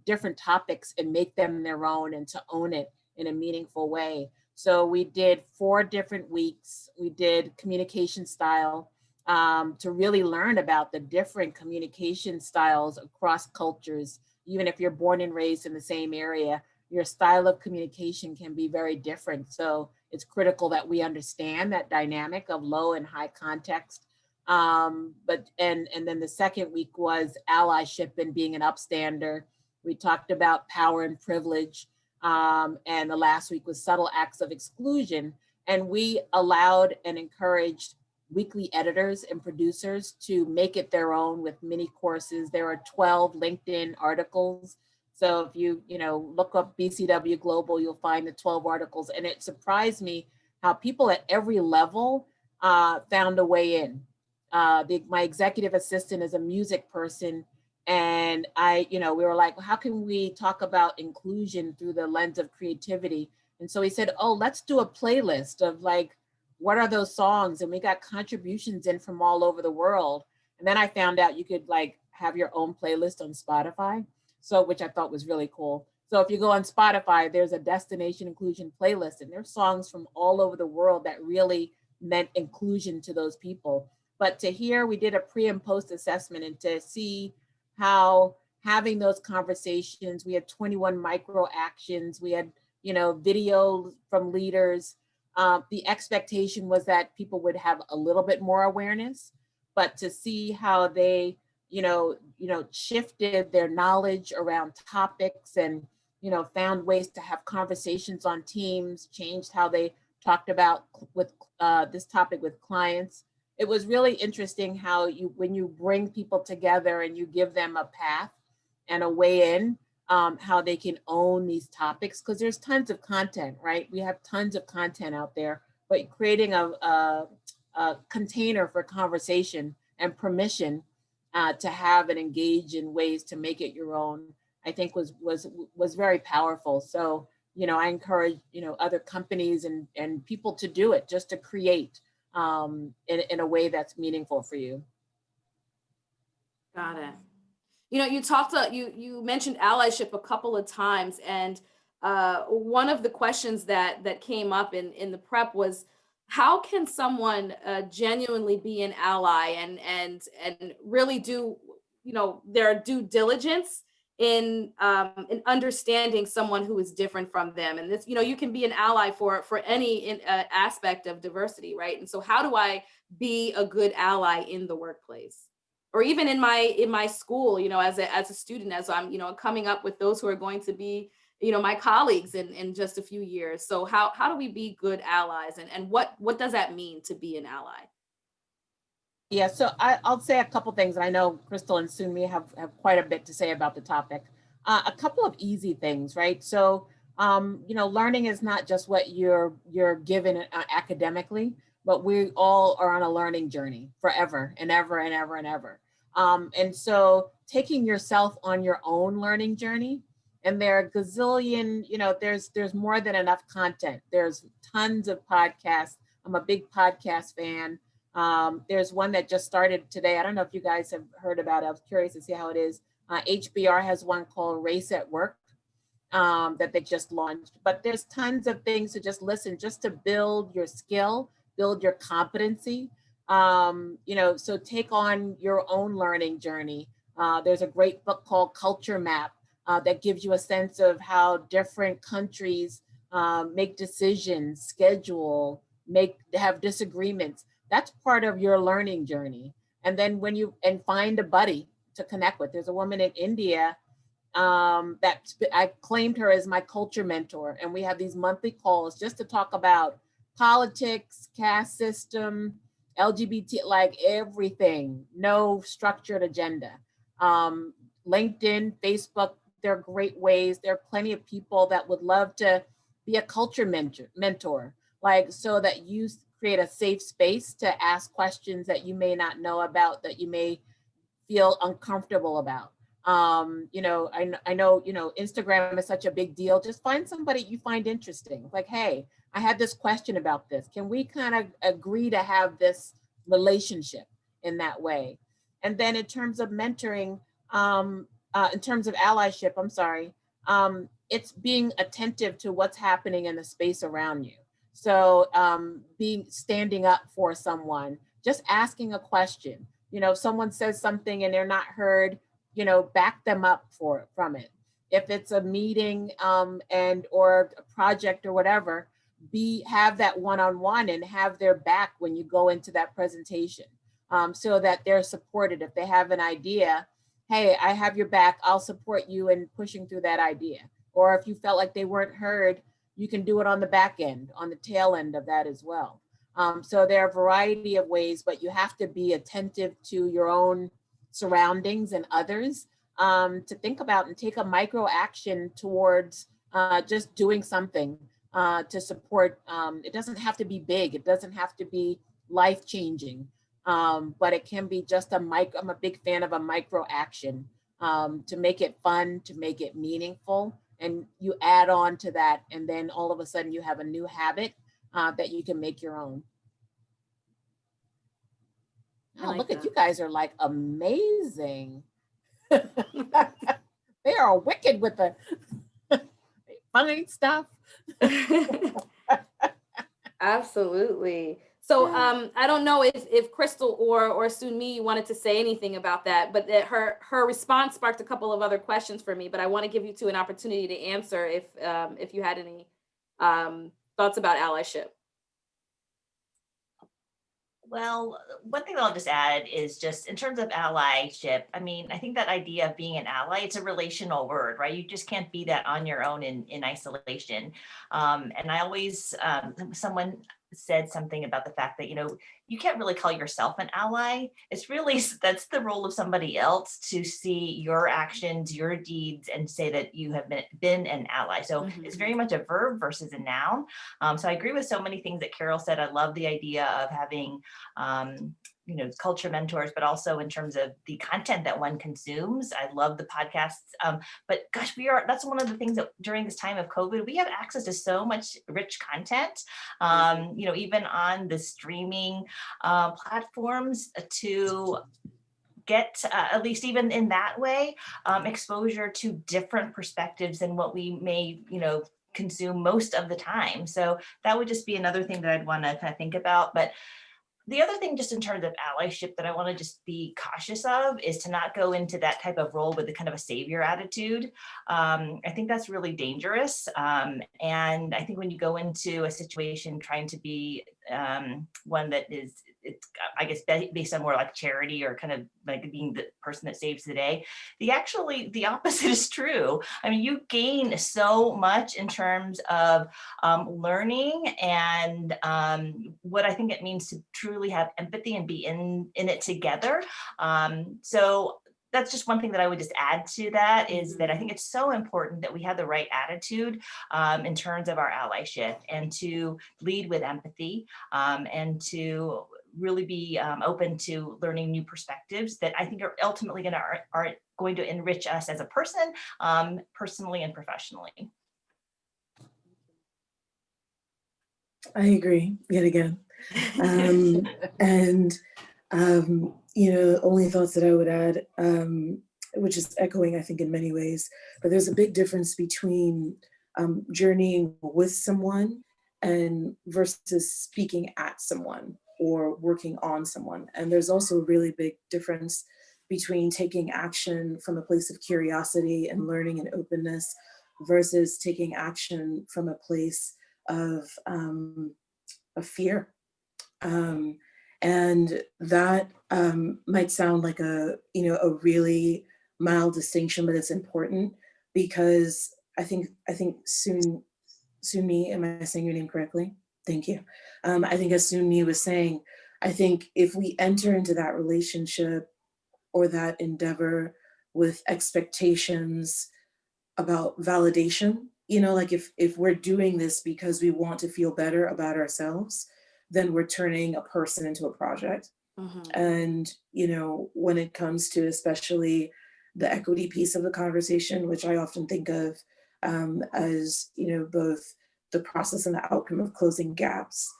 different topics and make them their own and to own it in a meaningful way. So we did 4 different weeks. We did communication style to really learn about the different communication styles across cultures. Even if you're born and raised in the same area, your style of communication can be very different. So it's critical that we understand that dynamic of low and high context. And then the second week was allyship and being an upstander. We talked about power and privilege. And the last week was subtle acts of exclusion. And we allowed and encouraged weekly editors and producers to make it their own with mini courses. There are 12 LinkedIn articles. So if you look up BCW Global, you'll find the 12 articles. And it surprised me how people at every level found a way in. My executive assistant is a music person. And we were like, how can we talk about inclusion through the lens of creativity? And so he said, oh, let's do a playlist of like, what are those songs? And we got contributions in from all over the world. And then I found out you could like have your own playlist on Spotify. So, which I thought was really cool. So if you go on Spotify, there's a destination inclusion playlist, and there's songs from all over the world that really meant inclusion to those people. But to hear, we did a pre and post assessment, and to see how having those conversations, we had 21 micro actions, we had, video from leaders. The expectation was that people would have a little bit more awareness, but to see how they, shifted their knowledge around topics and, found ways to have conversations on teams, changed how they talked about with this topic with clients. It was really interesting how when you bring people together and you give them a path and a way in, how they can own these topics, because there's tons of content, right? We have tons of content out there, but creating a container for conversation and permission to have and engage in ways to make it your own, I think was very powerful. So, I encourage, other companies and people to do it, just to create in a way that's meaningful for you. Got it. You mentioned allyship a couple of times, and one of the questions that came up in the prep was, how can someone genuinely be an ally and really do their due diligence in understanding someone who is different from them? And this, you can be an ally for any aspect of diversity, right? And so how do I be a good ally in the workplace, or even in my school, as a student, as I'm coming up with those who are going to be my colleagues in just a few years? So how do we be good allies, and what does that mean to be an ally? Yeah, so I'll say a couple things. I know Krystle and Sunmi have quite a bit to say about the topic. A couple of easy things, right? So, learning is not just what you're given academically, but we all are on a learning journey forever and ever and ever and ever. And so taking yourself on your own learning journey, and there are gazillion, there's more than enough content. There's tons of podcasts. I'm a big podcast fan. There's one that just started today. I don't know if you guys have heard about it. I was curious to see how it is. HBR has one called Race at Work that they just launched. But there's tons of things to just listen, just to build your skill, build your competency. So take on your own learning journey. There's a great book called Culture Map that gives you a sense of how different countries make decisions, schedule, have disagreements. That's part of your learning journey. And then find a buddy to connect with. There's a woman in India that I claimed her as my culture mentor. And we have these monthly calls just to talk about politics, caste system, LGBT, like everything, no structured agenda. LinkedIn, Facebook, they're great ways. There are plenty of people that would love to be a culture mentor, like so that you create a safe space to ask questions that you may not know about, that you may feel uncomfortable about. You know, I know, you know, Instagram is such a big deal. Just find somebody you find interesting. Like, hey, I had this question about this. Can we kind of agree to have this relationship in that way? And then in terms of mentoring, in terms of allyship, I'm sorry, it's being attentive to what's happening in the space around you. So standing up for someone, just asking a question. You know, if someone says something and they're not heard, you know, back them up from it. If it's a meeting and or a project or whatever, have that one-on-one and have their back when you go into that presentation, so that they're supported. If they have an idea, hey, I have your back, I'll support you in pushing through that idea. Or if you felt like they weren't heard, you can do it on the back end, on the tail end of that as well. So there are a variety of ways, but you have to be attentive to your own surroundings and others, to think about and take a micro action towards just doing something to support. It doesn't have to be big. It doesn't have to be life-changing, but it can be just I'm a big fan of a micro action, to make it fun, to make it meaningful. And you add on to that, and then all of a sudden you have a new habit that you can make your own. Oh, look at you guys are like amazing. They are wicked with the funny stuff. Absolutely. So I don't know if Krystle or Sunmi wanted to say anything about that, but her response sparked a couple of other questions for me, but I want to give you two an opportunity to answer if you had any thoughts about allyship. Well, one thing that I'll just add is just in terms of allyship, I mean, I think that idea of being an ally, it's a relational word, right? You just can't be that on your own in isolation. And I always, someone said something about the fact that, you know, you can't really call yourself an ally. It's really, that's the role of somebody else to see your actions, your deeds, and say that you have been an ally. So it's very much a verb versus a noun. So I agree with so many things that Carol said. I love the idea of having, you know, culture mentors, but also in terms of the content that one consumes. I love the podcasts, but gosh, that's one of the things that during this time of COVID, we have access to so much rich content, you know, even on the streaming platforms to get, at least even in that way, exposure to different perspectives than what we may, you know, consume most of the time. So that would just be another thing that I'd want to kind of think about. But the other thing, just in terms of allyship, that I want to just be cautious of is to not go into that type of role with a kind of a savior attitude. I think that's really dangerous. And I think when you go into a situation trying to be one that is, it's, I guess, based on more like charity or kind of like being the person that saves the day, the opposite is true. I mean, you gain so much in terms of learning and what I think it means to truly have empathy and be in it together. So that's just one thing that I would just add to that, is that I think it's so important that we have the right attitude in terms of our allyship, and to lead with empathy, and to really be open to learning new perspectives that I think are ultimately are going to enrich us as a person, personally and professionally. I agree yet again. And you know, only thoughts that I would add, which is echoing, I think, in many ways, but there's a big difference between journeying with someone and versus speaking at someone or working on someone. And there's also a really big difference between taking action from a place of curiosity and learning and openness versus taking action from a place of fear. And that might sound like a really mild distinction, but it's important, because I think Sunmi, am I saying your name correctly? Thank you. I think as Sunmi was saying, I think if we enter into that relationship or that endeavor with expectations about validation, you know, like if we're doing this because we want to feel better about ourselves, then we're turning a person into a project. And, you know, when it comes to especially the equity piece of the conversation, which I often think of as, you know, both the process and the outcome of closing gaps,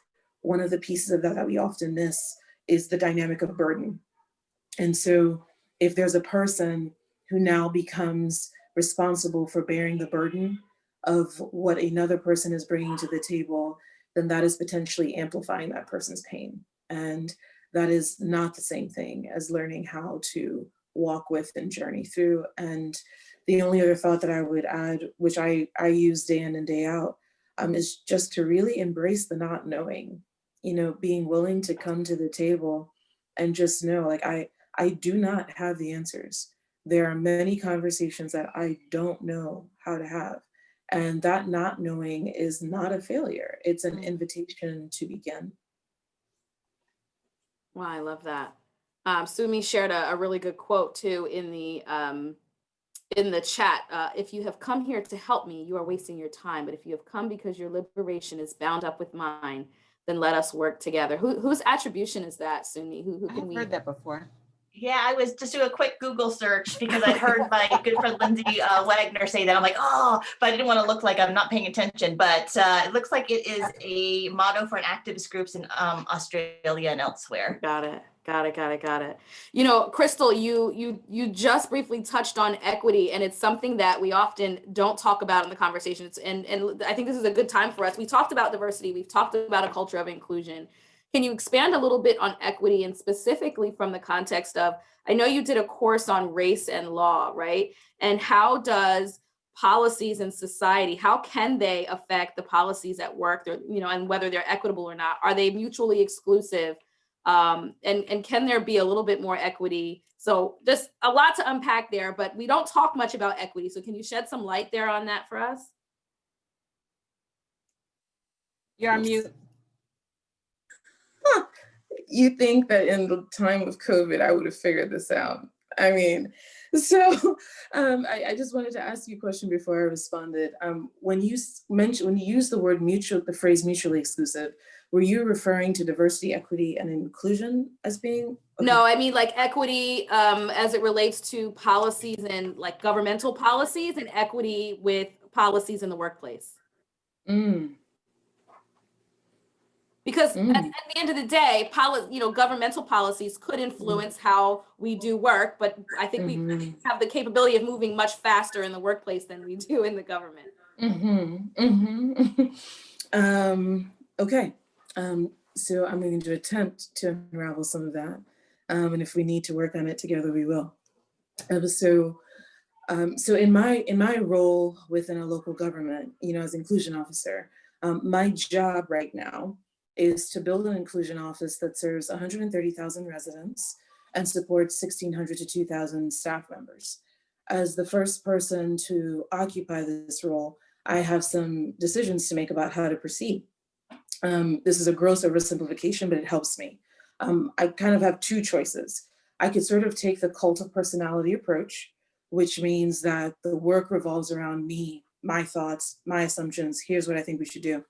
one of the pieces of that we often miss is the dynamic of burden. And so if there's a person who now becomes responsible for bearing the burden of what another person is bringing to the table, then that is potentially amplifying that person's pain. And that is not the same thing as learning how to walk with and journey through. And the only other thought that I would add, which I use day in and day out, is just to really embrace the not knowing, you know, being willing to come to the table and just know, like, I do not have the answers. There are many conversations that I don't know how to have. And that not knowing is not a failure. It's an invitation to begin. Wow, I love that. Sumi shared a really good quote too in the chat. If you have come here to help me, you are wasting your time. But if you have come because your liberation is bound up with mine, then let us work together. Whose attribution is that, Sumi? Who can we? I've heard that before. Yeah, I was just doing a quick Google search because I'd heard my good friend Lindsay Wagner say that. I'm like, oh, but I didn't want to look like I'm not paying attention. But it looks like it is a motto for an activist groups in Australia and elsewhere. Got it. You know, Krystle, you just briefly touched on equity, and it's something that we often don't talk about in the conversations. And I think this is a good time for us. We talked about diversity. We've talked about a culture of inclusion. Can you expand a little bit on equity, and specifically from the context of, I know you did a course on race and law, right? And how does policies in society, how can they affect the policies at work, you know, and whether they're equitable or not? Are they mutually exclusive? And can there be a little bit more equity? So just a lot to unpack there, but we don't talk much about equity. So can you shed some light there on that for us? You're on mute. You think that in the time of COVID, I would have figured this out. I mean, so I just wanted to ask you a question before I responded. When you use the word the phrase mutually exclusive, were you referring to diversity, equity, and inclusion as being? Okay. No, I mean like equity as it relates to policies and like governmental policies, and equity with policies in the workplace. Because at the end of the day, governmental policies could influence how we do work, but I think we have the capability of moving much faster in the workplace than we do in the government. Okay, so I'm going to attempt to unravel some of that, and if we need to work on it together, we will. So in my role within a local government, you know, as inclusion officer, my job right now is to build an inclusion office that serves 130,000 residents and supports 1,600 to 2,000 staff members. As the first person to occupy this role, I have some decisions to make about how to proceed. This is a gross oversimplification, but it helps me. I kind of have two choices. I could sort of take the cult of personality approach, which means that the work revolves around me, my thoughts, my assumptions. Here's what I think we should do.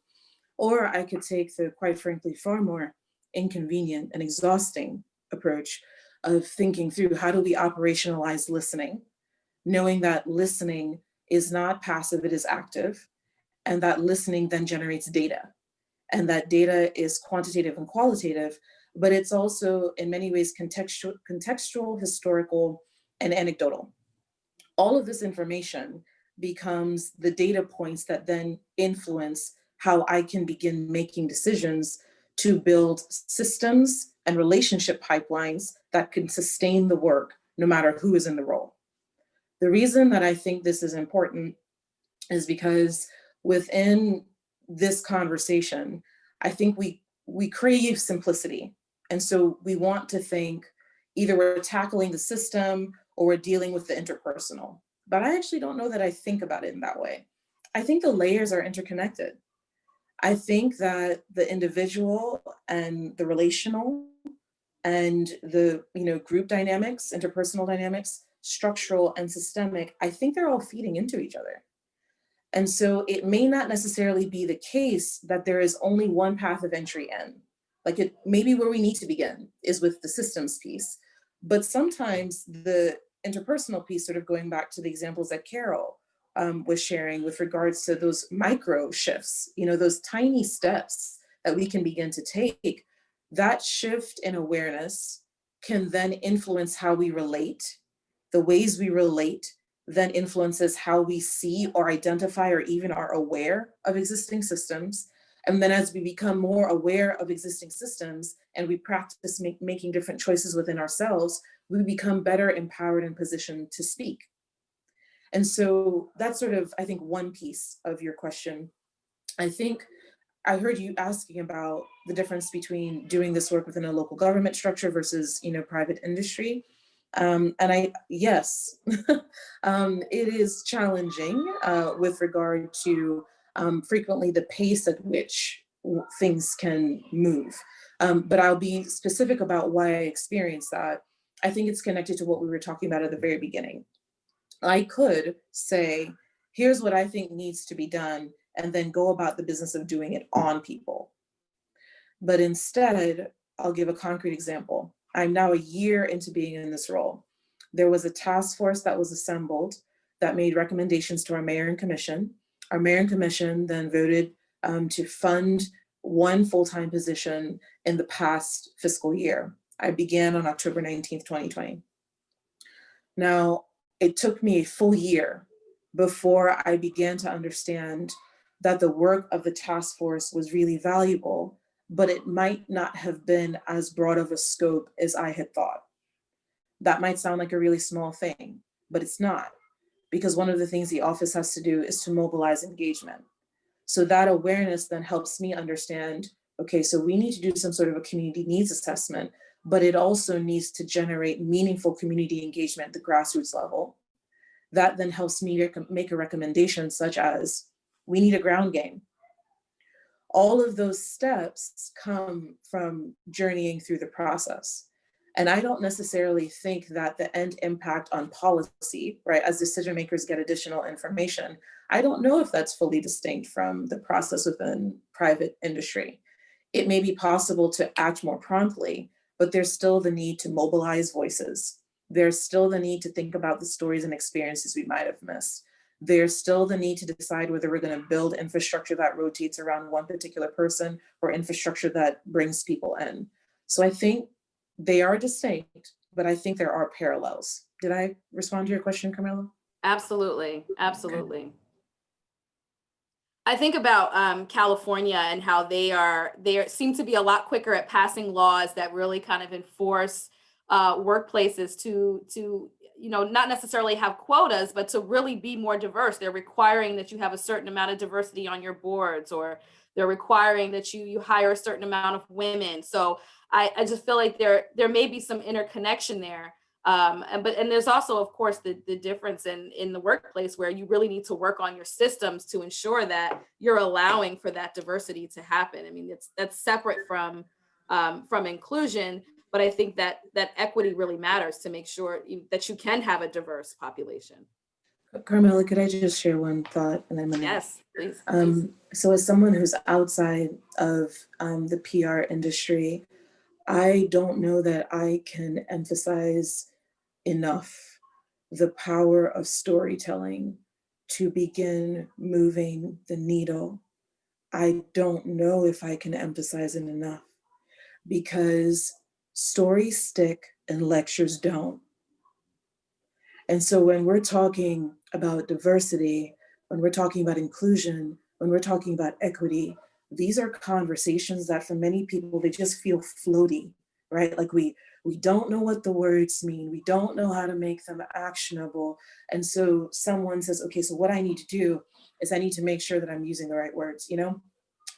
Or I could take the, quite frankly, far more inconvenient and exhausting approach of thinking through how do we operationalize listening, knowing that listening is not passive, it is active, and that listening then generates data. And that data is quantitative and qualitative, but it's also in many ways contextual, historical, and anecdotal. All of this information becomes the data points that then influence how I can begin making decisions to build systems and relationship pipelines that can sustain the work no matter who is in the role. The reason that I think this is important is because within this conversation, I think we crave simplicity. And so we want to think either we're tackling the system or we're dealing with the interpersonal. But I actually don't know that I think about it in that way. I think the layers are interconnected. I think that the individual and the relational and the group dynamics, interpersonal dynamics, structural and systemic, I think they're all feeding into each other. And so it may not necessarily be the case that there is only one path of entry in. Like it maybe where we need to begin is with the systems piece. But sometimes the interpersonal piece, sort of going back to the examples that Carol was sharing with regards to those micro shifts, you know, those tiny steps that we can begin to take, that shift in awareness can then influence how we relate. The ways we relate then influences how we see or identify or even are aware of existing systems. And then as we become more aware of existing systems and we practice making different choices within ourselves, we become better empowered and positioned to speak. And so that's sort of, I think, one piece of your question. I think I heard you asking about the difference between doing this work within a local government structure versus, you know, private industry. Yes, it is challenging with regard to frequently the pace at which things can move. But I'll be specific about why I experienced that. I think it's connected to what we were talking about at the very beginning. I could say, here's what I think needs to be done, and then go about the business of doing it on people. But instead, I'll give a concrete example. I'm now a year into being in this role. There was a task force that was assembled that made recommendations to our mayor and commission. Our mayor and commission then voted to fund one full-time position in the past fiscal year. I began on October 19th, 2020. Now, it took me a full year before I began to understand that the work of the task force was really valuable, but it might not have been as broad of a scope as I had thought. That might sound like a really small thing, but it's not, because one of the things the office has to do is to mobilize engagement. So that awareness then helps me understand, okay, so we need to do some sort of a community needs assessment, but it also needs to generate meaningful community engagement at the grassroots level. That then helps me make a recommendation such as, we need a ground game. All of those steps come from journeying through the process. And I don't necessarily think that the end impact on policy, right, as decision makers get additional information, I don't know if that's fully distinct from the process within private industry. It may be possible to act more promptly, but there's still the need to mobilize voices. There's still the need to think about the stories and experiences we might have missed. There's still the need to decide whether we're going to build infrastructure that rotates around one particular person or infrastructure that brings people in. So I think they are distinct, but I think there are parallels. Did I respond to your question, Carmella? Absolutely, absolutely. I think about California and how they seem to be a lot quicker at passing laws that really kind of enforce workplaces to you know, not necessarily have quotas, but to really be more diverse. They're requiring that you have a certain amount of diversity on your boards, or they're requiring that you hire a certain amount of women. So I just feel like there may be some interconnection there. And there's also, of course, the difference in the workplace where you really need to work on your systems to ensure that you're allowing for that diversity to happen. I mean, that's separate from inclusion, but I think that equity really matters to make sure that you can have a diverse population. Carmella, could I just share one thought? And then yes, please. So as someone who's outside of the PR industry, I don't know that I can emphasize enough the power of storytelling to begin moving the needle. I don't know if I can emphasize it enough, because stories stick and lectures don't. And so when we're talking about diversity, when we're talking about inclusion, when we're talking about equity, these are conversations that for many people, they just feel floaty, right? Like we don't know what the words mean. We don't know how to make them actionable. And so someone says, okay, so what I need to do is I need to make sure that I'm using the right words, you know?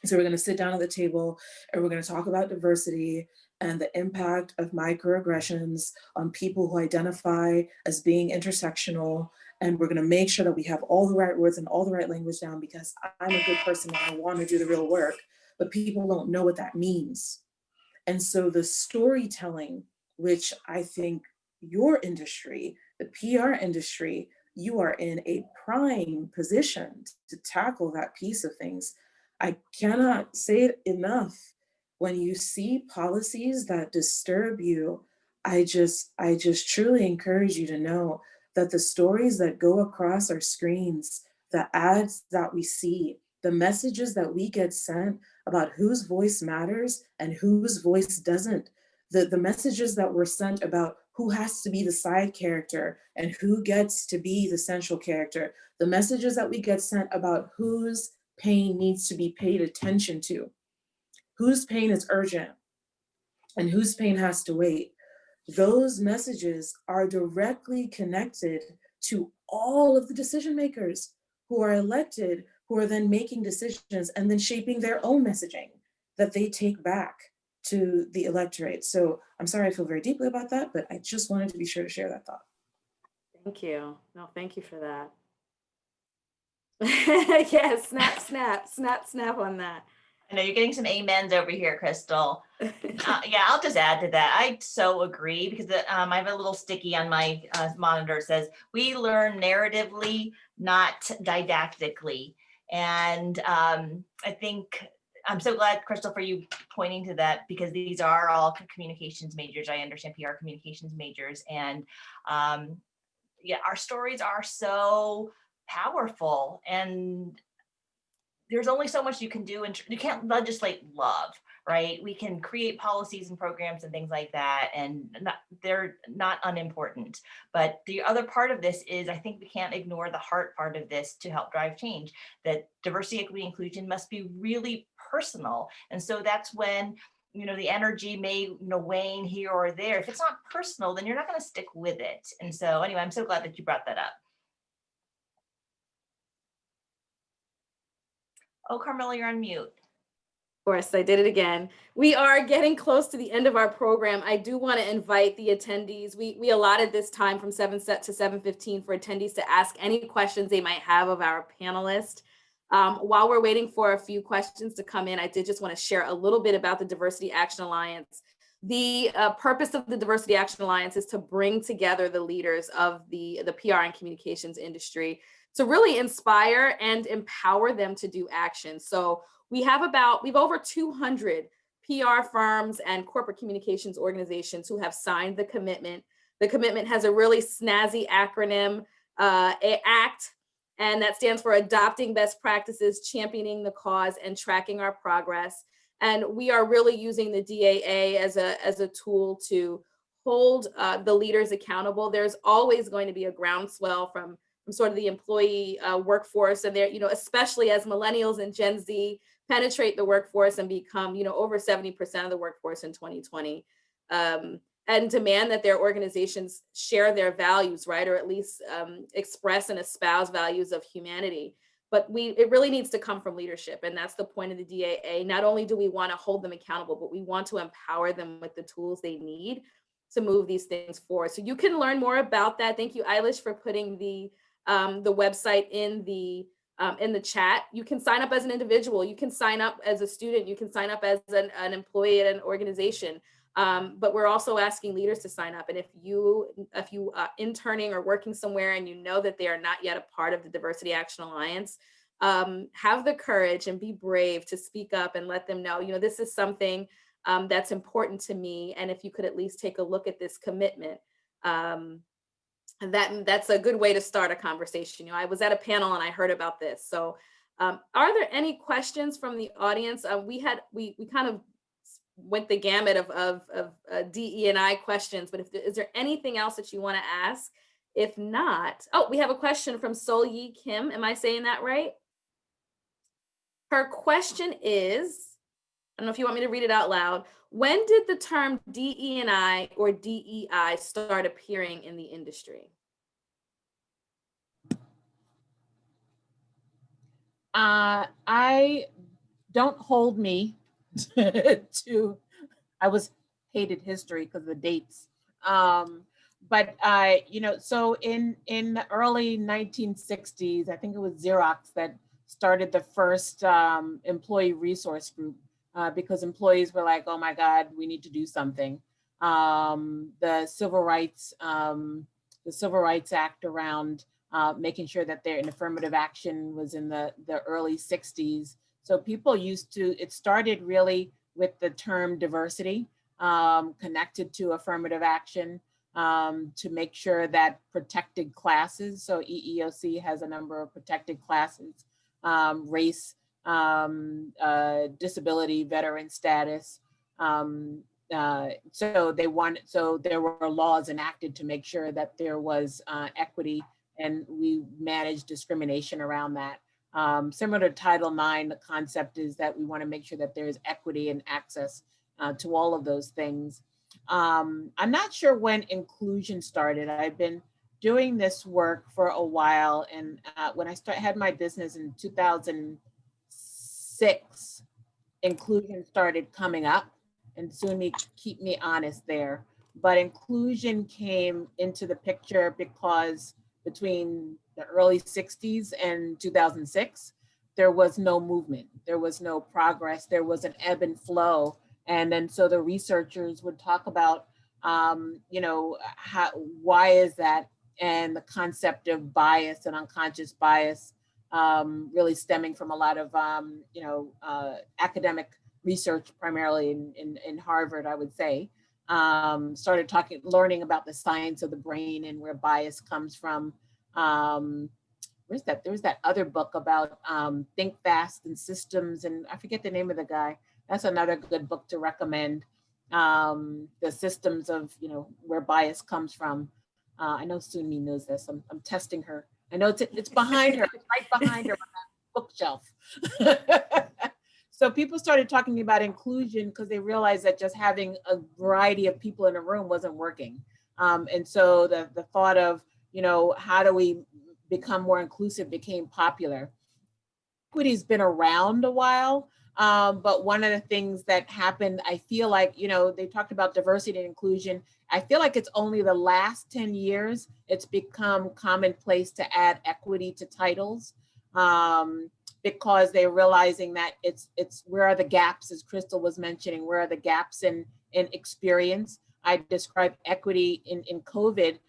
So we're going to sit down at the table and we're going to talk about diversity and the impact of microaggressions on people who identify as being intersectional. And we're going to make sure that we have all the right words and all the right language down, because I'm a good person and I want to do the real work, but people don't know what that means. And so the storytelling, which I think your industry, the PR industry, you are in a prime position to tackle that piece of things. I cannot say it enough. when you see policies that disturb you, I just truly encourage you to know that the stories that go across our screens, the ads that we see, the messages that we get sent about whose voice matters and whose voice doesn't, the messages that were sent about who has to be the side character and who gets to be the central character, the messages that we get sent about whose pain needs to be paid attention to, whose pain is urgent and whose pain has to wait. Those messages are directly connected to all of the decision makers who are elected, who are then making decisions and then shaping their own messaging that they take back to the electorate. So I'm sorry I feel very deeply about that, but I just wanted to be sure to share that thought. Thank you. No, thank you for that. Yes, snap, snap, snap, snap on that. I know you're getting some amens over here, Krystle. Yeah, I'll just add to that. I so agree because I have a little sticky on my monitor. It says, we learn narratively, not didactically. And I think I'm so glad, Krystle, for you pointing to that, because these are all communications majors. I understand PR communications majors. And yeah, our stories are so powerful, and there's only so much you can do, and you can't legislate love, right? We can create policies and programs and things like that, and they're not unimportant. But the other part of this is, I think we can't ignore the heart part of this to help drive change, that diversity, equity, inclusion must be really personal. And so that's when, the energy may, wane here or there. If it's not personal, then you're not going to stick with it. And so anyway, I'm so glad that you brought that up. Oh, Carmella, you're on mute. Of course, I did it again. We are getting close to the end of our program. I do want to invite the attendees. We allotted this time from 7 to 7:15 for attendees to ask any questions they might have of our panelists. While we're waiting for a few questions to come in, I did just want to share a little bit about the Diversity Action Alliance. The purpose of the Diversity Action Alliance is to bring together the leaders of the PR and communications industry to really inspire and empower them to do action. So we've over 200 PR firms and corporate communications organizations who have signed the commitment. The commitment has a really snazzy acronym, ACT, and that stands for Adopting Best Practices, Championing the Cause, and Tracking Our Progress. And we are really using the DAA as a tool to hold the leaders accountable. There's always going to be a groundswell from sort of the employee workforce, and they're, especially as millennials and Gen Z penetrate the workforce and become, over 70% of the workforce in 2020, and demand that their organizations share their values, right? Or at least express and espouse values of humanity. But it really needs to come from leadership. And that's the point of the DAA. Not only do we want to hold them accountable, but we want to empower them with the tools they need to move these things forward. So you can learn more about that. Thank you, Eilish, for putting the website in the chat. You can sign up as an individual. You can sign up as a student. You can sign up as an employee at an organization. But we're also asking leaders to sign up. And if you are interning or working somewhere and you know that they are not yet a part of the Diversity Action Alliance, have the courage and be brave to speak up and let them know, this is something that's important to me. And if you could at least take a look at this commitment, that's a good way to start a conversation. I was at a panel and I heard about this. So are there any questions from the audience? We kind of went the gamut of DE&I questions, but is there anything else that you want to ask? If not, we have a question from Sol Yi Kim. Am I saying that right? Her question is, I don't know if you want me to read it out loud. When did the term DE&I or DEI start appearing in the industry? I don't hold me to, I was hated history because of the dates. But so in the early 1960s, I think it was Xerox that started the first employee resource group because employees were like, oh my God, we need to do something. The Civil Rights Act around making sure that an affirmative action was in the early 60s. So people it started really with the term diversity connected to affirmative action to make sure that protected classes, so EEOC has a number of protected classes, race, disability, veteran status. So there were laws enacted to make sure that there was equity, and we managed discrimination around that. Similar to Title IX, the concept is that we want to make sure that there's equity and access to all of those things. I'm not sure when inclusion started. I've been doing this work for a while, and when I had my business in 2006, inclusion started coming up, and soon keep me honest there. But inclusion came into the picture because between the early 60s and 2006, there was no movement, there was no progress, there was an ebb and flow. And then so the researchers would talk about, why is that? And the concept of bias and unconscious bias really stemming from a lot of, academic research, primarily in Harvard, I would say. Started learning about the science of the brain and where bias comes from. There was that other book about Think Fast and Systems, and I forget the name of the guy. That's another good book to recommend. The systems of, where bias comes from. I know Suni knows this. I'm testing her. I know it's behind her, it's right behind her on that bookshelf. So people started talking about inclusion because they realized that just having a variety of people in a room wasn't working. And so the thought of, how do we become more inclusive became popular. Equity's been around a while, but one of the things that happened, I feel like, they talked about diversity and inclusion. I feel like it's only the last 10 years it's become commonplace to add equity to titles. Because they're realizing that it's where are the gaps, as Krystle was mentioning, where are the gaps in experience. I described equity in COVID,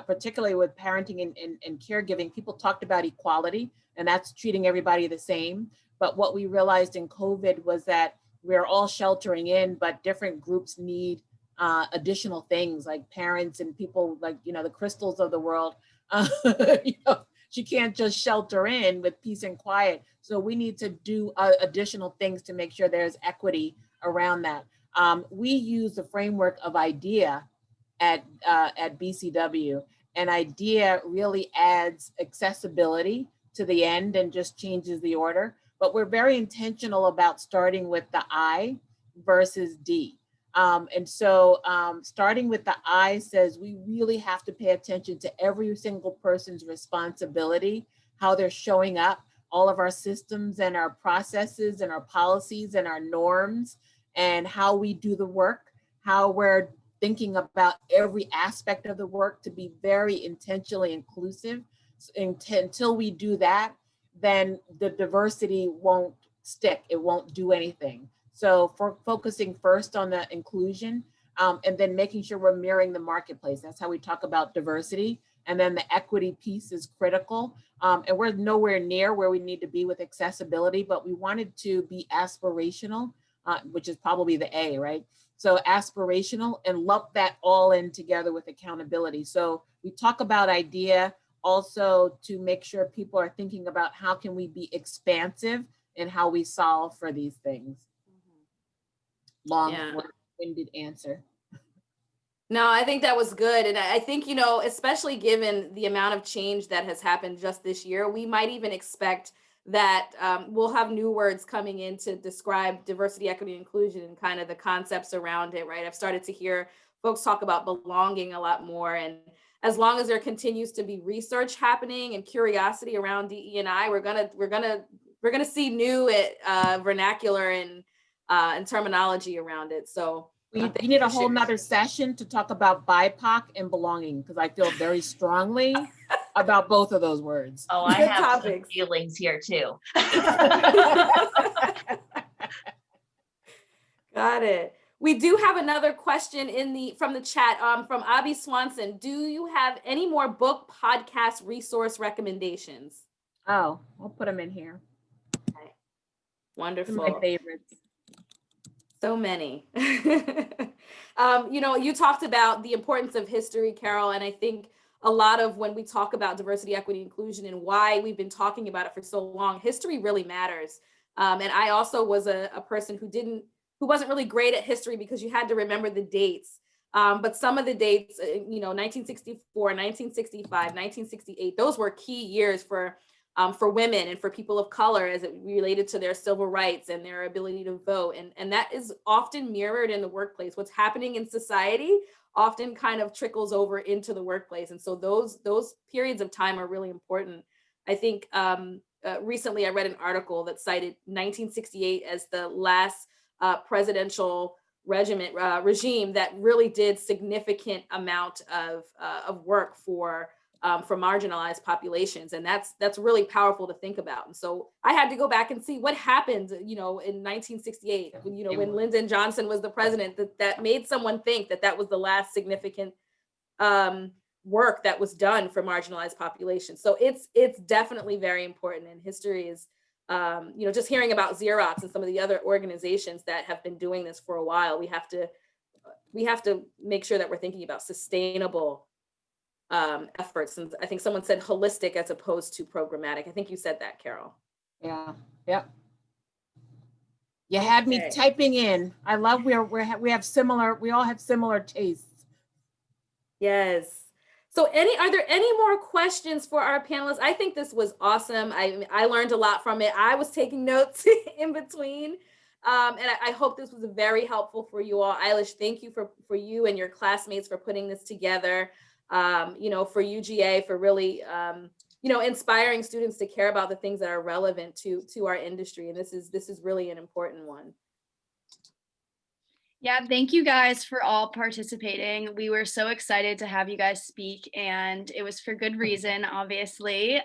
particularly with parenting and caregiving. People talked about equality, and that's treating everybody the same. But what we realized in COVID was that we're all sheltering in, but different groups need additional things, like parents and people like, the Krystles of the world. She can't just shelter in with peace and quiet. So we need to do additional things to make sure there's equity around that. We use the framework of IDEA at BCW, and IDEA really adds accessibility to the end and just changes the order. But we're very intentional about starting with the I versus D. And so starting with the I says we really have to pay attention to every single person's responsibility, how they're showing up, all of our systems and our processes and our policies and our norms, and how we do the work, how we're thinking about every aspect of the work to be very intentionally inclusive. Until we do that, then the diversity won't stick, it won't do anything. So for focusing first on the inclusion and then making sure we're mirroring the marketplace. That's how we talk about diversity. And then the equity piece is critical. And we're nowhere near where we need to be with accessibility, but we wanted to be aspirational, which is probably the A, right? So aspirational, and lump that all in together with accountability. So we talk about IDEA also to make sure people are thinking about how can we be expansive in how we solve for these things. Long-winded answer. No, I think that was good. And I think, especially given the amount of change that has happened just this year, we might even expect that we'll have new words coming in to describe diversity, equity, and inclusion and kind of the concepts around it, right? I've started to hear folks talk about belonging a lot more. And as long as there continues to be research happening and curiosity around DE&I, we're gonna see new vernacular and terminology around it. So we need a whole nother session to talk about BIPOC and belonging, because I feel very strongly about both of those words. Oh, I have some feelings here too. Got it. We do have another question from the chat from Abby Swanson. Do you have any more book, podcast, resource recommendations? Oh, I'll put them in here. Okay. Wonderful. My favorites. So many. You know, you talked about the importance of history, Carol, and I think a lot of when we talk about diversity, equity, inclusion, and why we've been talking about it for so long, history really matters. And I also was a person who wasn't really great at history because you had to remember the dates. But some of the dates, you know, 1964, 1965, 1968, those were key years for women and for people of color as it related to their civil rights and their ability to vote. And that is often mirrored in the workplace. What's happening in society often kind of trickles over into the workplace. And so those periods of time are really important. I think recently I read an article that cited 1968 as the last presidential regime that really did significant amount of work for marginalized populations. And that's really powerful to think about. And so I had to go back and see what happened, you know, in 1968, when, you know, when Lyndon Johnson was the president, that made someone think that was the last significant work that was done for marginalized populations. So it's definitely very important. And history is, you know, just hearing about Xerox and some of the other organizations that have been doing this for a while, we have to make sure that we're thinking about sustainable efforts. And I think someone said holistic as opposed to programmatic. I think you said that, Carol. Yeah. Yep. You had me typing in. I love we all have similar tastes. Yes. So are there any more questions for our panelists? I think this was awesome. I learned a lot from it. I was taking notes in between. And I hope this was very helpful for you all. Eilish, thank you for you and your classmates for putting this together. You know, for UGA, for really, you know, inspiring students to care about the things that are relevant to our industry. And this is really an important one. Yeah, thank you guys for all participating. We were so excited to have you guys speak, and it was for good reason, obviously.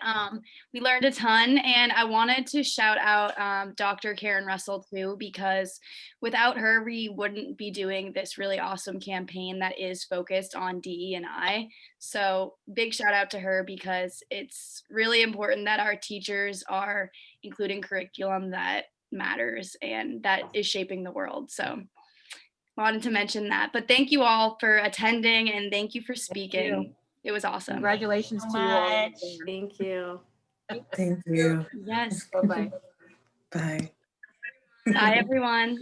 We learned a ton, and I wanted to shout out Dr. Karen Russell too, because without her, we wouldn't be doing this really awesome campaign that is focused on DE&I. So big shout out to her, because it's really important that our teachers are including curriculum that matters and that is shaping the world. So wanted to mention that, but thank you all for attending and thank you for speaking. It was awesome. Congratulations to you all. Thank you. Thank you. Yes. Bye-bye. Bye. Bye, everyone.